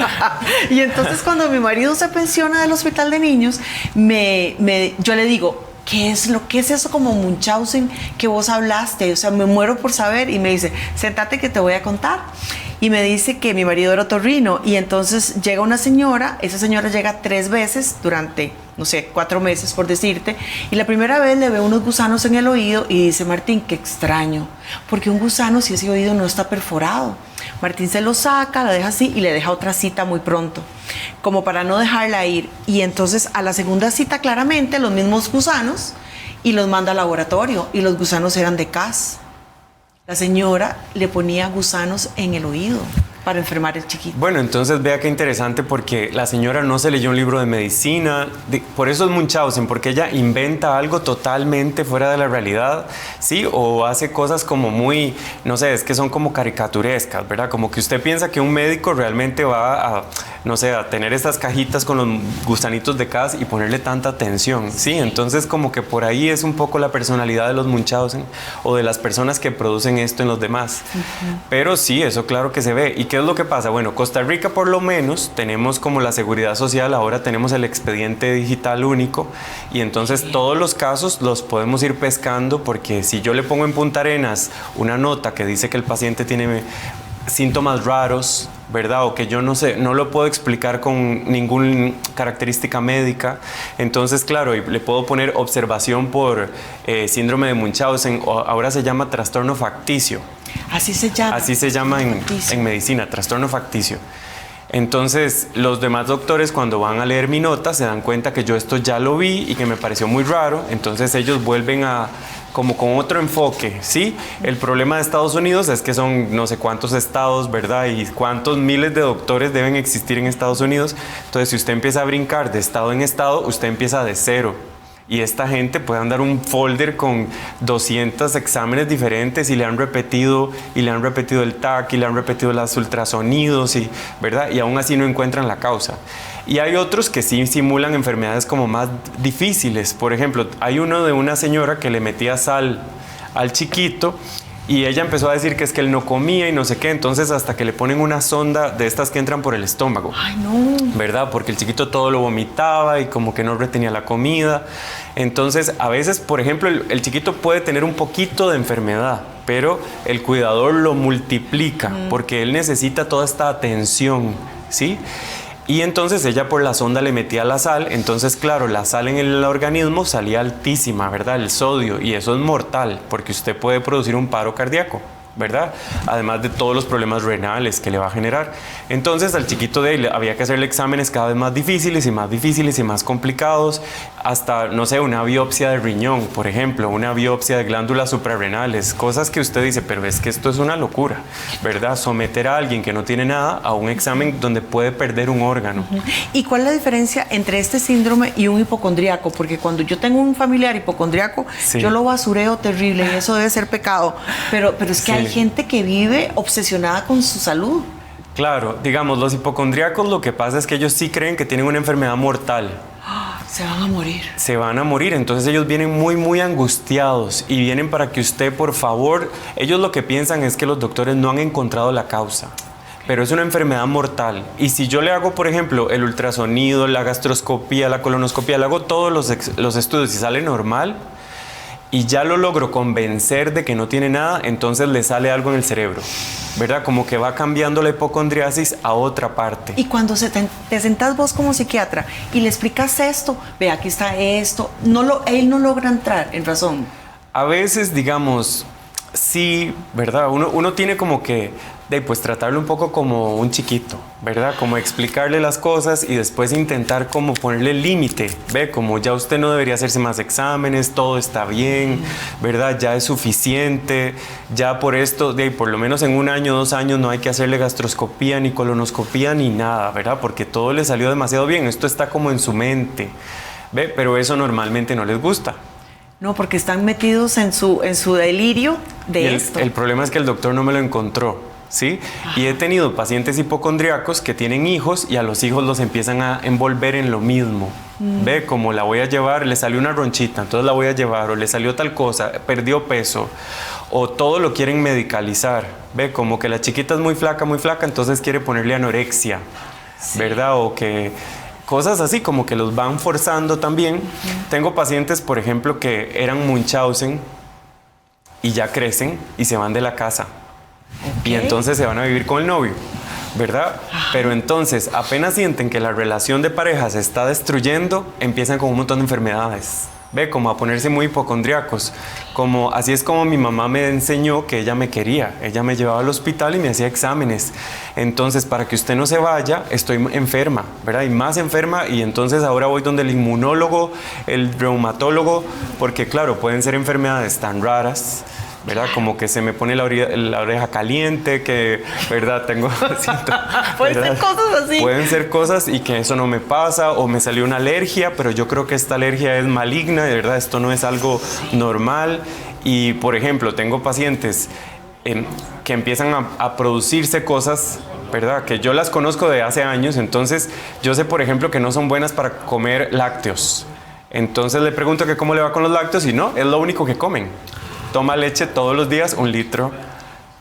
Y entonces cuando mi marido se pensiona del hospital de niños, yo le digo, ¿qué es eso como Munchausen que vos hablaste? O sea, me muero por saber. Y me dice, sentate que te voy a contar. Y me dice que mi marido era otorrino. Y entonces llega una señora, esa señora llega 3 veces durante, 4 meses por decirte. Y la primera vez le ve unos gusanos en el oído y dice, Martín, qué extraño. Porque un gusano si ese oído no está perforado. Martín se lo saca, la deja así y le deja otra cita muy pronto, como para no dejarla ir. Y entonces a la segunda cita claramente los mismos gusanos y los manda al laboratorio y los gusanos eran de CAS. La señora le ponía gusanos en el oído para enfermar el chiquito. Bueno, entonces vea qué interesante porque la señora no se leyó un libro de medicina, por eso es Munchausen, porque ella inventa algo totalmente fuera de la realidad, ¿sí? O hace cosas como muy, es que son como caricaturescas, ¿verdad? Como que usted piensa que un médico realmente va a tener estas cajitas con los gusanitos de CAS y ponerle tanta atención, ¿sí? Entonces como que por ahí es un poco la personalidad de los Munchausen o de las personas que producen esto en los demás. Pero sí, eso claro que se ve. ¿Y qué es lo que pasa? Bueno, Costa Rica por lo menos tenemos como la seguridad social, ahora tenemos el expediente digital único y entonces todos los casos los podemos ir pescando porque si yo le pongo en Punta Arenas una nota que dice que el paciente tiene síntomas raros, ¿verdad? O que yo no lo puedo explicar con ninguna característica médica. Entonces, claro, le puedo poner observación por síndrome de Munchausen, o ahora se llama trastorno facticio. Así se llama. Así se llama en medicina, trastorno facticio. Entonces, los demás doctores cuando van a leer mi nota se dan cuenta que yo esto ya lo vi y que me pareció muy raro, entonces ellos vuelven a como con otro enfoque, ¿sí? El problema de Estados Unidos es que son no sé cuántos estados, ¿verdad? Y cuántos miles de doctores deben existir en Estados Unidos. Entonces, si usted empieza a brincar de estado en estado, usted empieza de cero. Y esta gente puede andar un folder con 200 exámenes diferentes y le han repetido el TAC y le han repetido los ultrasonidos, ¿verdad? Y aún así no encuentran la causa. Y hay otros que sí simulan enfermedades como más difíciles. Por ejemplo, hay uno de una señora que le metía sal al chiquito y ella empezó a decir que es que él no comía y no sé qué, entonces hasta que le ponen una sonda de estas que entran por el estómago. ¡Ay, no! ¿Verdad? Porque el chiquito todo lo vomitaba y como que no retenía la comida. Entonces, a veces, por ejemplo, el chiquito puede tener un poquito de enfermedad, pero el cuidador lo multiplica porque él necesita toda esta atención, ¿sí? Y entonces ella por la sonda le metía la sal, entonces claro, la sal en el organismo salía altísima, ¿verdad? El sodio, y eso es mortal, porque usted puede producir un paro cardíaco, ¿verdad? Además de todos los problemas renales que le va a generar. Entonces al chiquito de él había que hacerle exámenes cada vez más difíciles y más difíciles y más complicados, hasta, una biopsia de riñón, por ejemplo, una biopsia de glándulas suprarrenales, cosas que usted dice, pero es que esto es una locura, ¿verdad? Someter a alguien que no tiene nada a un examen donde puede perder un órgano. ¿Y cuál es la diferencia entre este síndrome y un hipocondríaco? Porque cuando yo tengo un familiar hipocondríaco, yo lo basureo terrible y eso debe ser pecado, pero es que hay gente que vive obsesionada con su salud. Claro, digamos, los hipocondríacos lo que pasa es que ellos sí creen que tienen una enfermedad mortal. Se van a morir. Se van a morir. Entonces ellos vienen muy, muy angustiados y vienen para que usted, por favor, ellos lo que piensan es que los doctores no han encontrado la causa. Pero es una enfermedad mortal. Y si yo le hago, por ejemplo, el ultrasonido, la gastroscopía, la colonoscopía, le hago todos los estudios y sale normal, y ya lo logro convencer de que no tiene nada, entonces le sale algo en el cerebro, ¿verdad? Como que va cambiando la hipocondriasis a otra parte. Y cuando te sentás vos como psiquiatra y le explicas esto, ve, aquí está esto, él no logra entrar en razón. A veces, digamos, sí, ¿verdad? Uno tiene como que, pues tratarlo un poco como un chiquito, ¿verdad? Como explicarle las cosas y después intentar como ponerle límite, ¿ve? Como ya usted no debería hacerse más exámenes, todo está bien, ¿verdad? Ya es suficiente, ya por esto, por lo menos en 1 año, 2 años no hay que hacerle gastroscopía, ni colonoscopía, ni nada, ¿verdad? Porque todo le salió demasiado bien, esto está como en su mente, ¿ve? Pero eso normalmente no les gusta. No, porque están metidos en su delirio de esto. El problema es que el doctor no me lo encontró. ¿Sí? Y he tenido pacientes hipocondríacos que tienen hijos y a los hijos los empiezan a envolver en lo mismo. Ve, como la voy a llevar, le salió una ronchita, entonces la voy a llevar, o le salió tal cosa, perdió peso, o todo lo quieren medicalizar. Ve, como que la chiquita es muy flaca, entonces quiere ponerle anorexia, ¿verdad? O que cosas así, como que los van forzando también. Tengo pacientes, por ejemplo, que eran Munchausen y ya crecen y se van de la casa. Y entonces se van a vivir con el novio, ¿verdad? Pero entonces, apenas sienten que la relación de pareja se está destruyendo, empiezan con un montón de enfermedades. Ve, como a ponerse muy hipocondríacos. Así es como mi mamá me enseñó que ella me quería. Ella me llevaba al hospital y me hacía exámenes. Entonces, para que usted no se vaya, estoy enferma, ¿verdad? Y más enferma, y entonces ahora voy donde el inmunólogo, el reumatólogo, porque claro, pueden ser enfermedades tan raras, ¿verdad? Como que se me pone la oreja caliente, que, ¿verdad? Tengo... Pueden ser cosas así. Pueden ser cosas y que eso no me pasa, o me salió una alergia, pero yo creo que esta alergia es maligna, de verdad, esto no es algo normal. Y, por ejemplo, tengo pacientes que empiezan a producirse cosas, ¿verdad? Que yo las conozco de hace años, entonces yo sé, por ejemplo, que no son buenas para comer lácteos. Entonces le pregunto que cómo le va con los lácteos y no, es lo único que comen. Toma leche todos los días, 1 litro,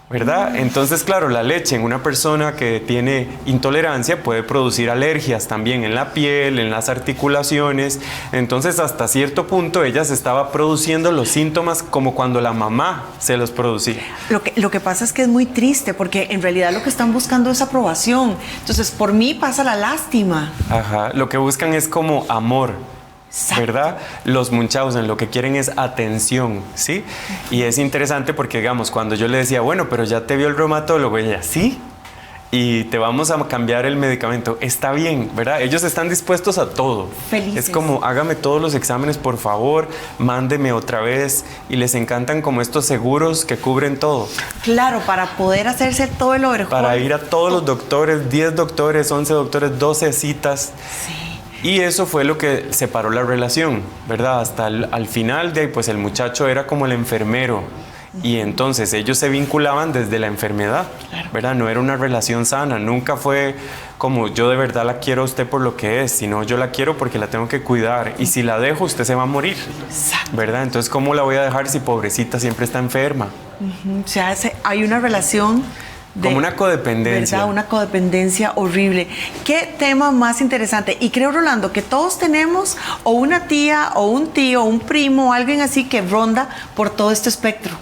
¿verdad? Entonces, claro, la leche en una persona que tiene intolerancia puede producir alergias también en la piel, en las articulaciones. Entonces, hasta cierto punto, ella se estaba produciendo los síntomas como cuando la mamá se los producía. Lo que pasa es que es muy triste, porque en realidad lo que están buscando es aprobación. Entonces, por mí pasa la lástima. Ajá, lo que buscan es como amor. Exacto. ¿Verdad? Los Munchausen lo que quieren es atención, ¿sí? Y es interesante porque, digamos, cuando yo le decía, bueno, pero ya te vio el reumatólogo, ella, ¿sí? Y te vamos a cambiar el medicamento. Está bien, ¿verdad? Ellos están dispuestos a todo. Felices. Es como, hágame todos los exámenes, por favor, mándeme otra vez. Y les encantan como estos seguros que cubren todo. Claro, para poder hacerse todo el overhaul. Para ir a todos los doctores, 10 doctores, 11 doctores, 12 citas. Sí. Y eso fue lo que separó la relación, ¿verdad? Hasta al final de ahí, pues el muchacho era como el enfermero. Y entonces ellos se vinculaban desde la enfermedad, ¿verdad? No era una relación sana, nunca fue como yo de verdad la quiero a usted por lo que es, sino yo la quiero porque la tengo que cuidar. Y si la dejo, usted se va a morir, ¿verdad? Entonces, ¿cómo la voy a dejar si pobrecita siempre está enferma? O sea, hay una relación... como una codependencia. ¿Verdad? Una codependencia horrible. Qué tema más interesante. Y creo, Rolando, que todos tenemos o una tía, o un tío, o un primo, o alguien así que ronda por todo este espectro.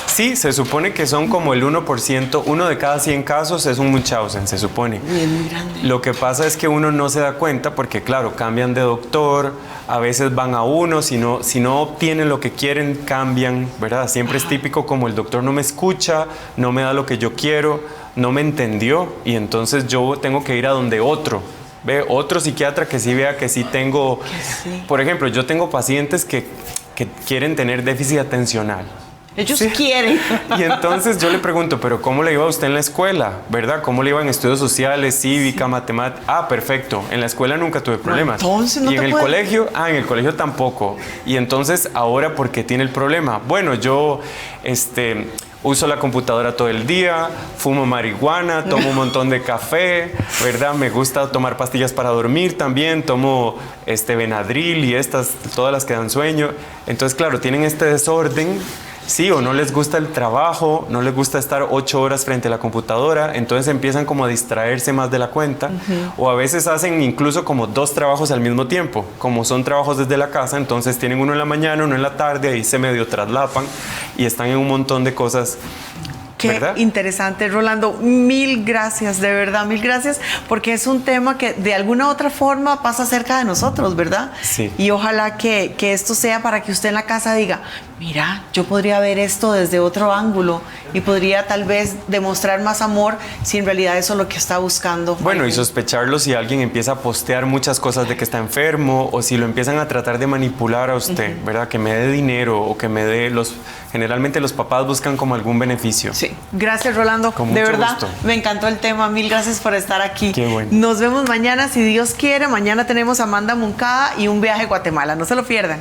Sí, se supone que son como el 1%, 1 de cada 100 casos es un Munchausen, se supone. Es muy grande. Lo que pasa es que uno no se da cuenta porque, claro, cambian de doctor, a veces van a uno, si no obtienen lo que quieren, cambian, ¿verdad? Siempre es típico como el doctor no me escucha, no me da lo que yo quiero, no me entendió y entonces yo tengo que ir a donde otro. Ve, otro psiquiatra que sí vea que sí tengo... Sí. Por ejemplo, yo tengo pacientes que quieren tener déficit atencional. Ellos quieren. Y entonces yo le pregunto, ¿pero cómo le iba a usted en la escuela? ¿Verdad? ¿Cómo le iba en estudios sociales, cívica, matemática? Ah, perfecto. En la escuela nunca tuve problemas. Entonces no y en te el puede... colegio, en el colegio tampoco. Y entonces, ahora, ¿por qué tiene el problema? Bueno, yo, uso la computadora todo el día, fumo marihuana, tomo un montón de café, ¿verdad? Me gusta tomar pastillas para dormir también, tomo Benadryl y todas las que dan sueño. Entonces, claro, tienen este desorden. Sí, o no les gusta el trabajo, no les gusta estar 8 horas frente a la computadora, entonces empiezan como a distraerse más de la cuenta, o a veces hacen incluso como 2 trabajos al mismo tiempo, como son trabajos desde la casa, entonces tienen uno en la mañana, uno en la tarde, ahí se medio traslapan y están en un montón de cosas. Qué ¿verdad? interesante, Rolando. Mil gracias, de verdad, mil gracias, porque es un tema que de alguna u otra forma pasa cerca de nosotros, ¿verdad? Sí. Y ojalá que esto sea para que usted en la casa diga, mira, yo podría ver esto desde otro ángulo y podría tal vez demostrar más amor si en realidad eso es lo que está buscando. Bueno, y sospecharlo si alguien empieza a postear muchas cosas de que está enfermo o si lo empiezan a tratar de manipular a usted, ¿verdad? Que me dé dinero o que me dé generalmente los papás buscan como algún beneficio. Sí. Gracias, Rolando. Con de mucho verdad, gusto. me encantó el tema. Mil gracias por estar aquí. Qué bueno. Nos vemos mañana, si Dios quiere. Mañana tenemos a Amanda Moncada y un viaje a Guatemala. No se lo pierdan.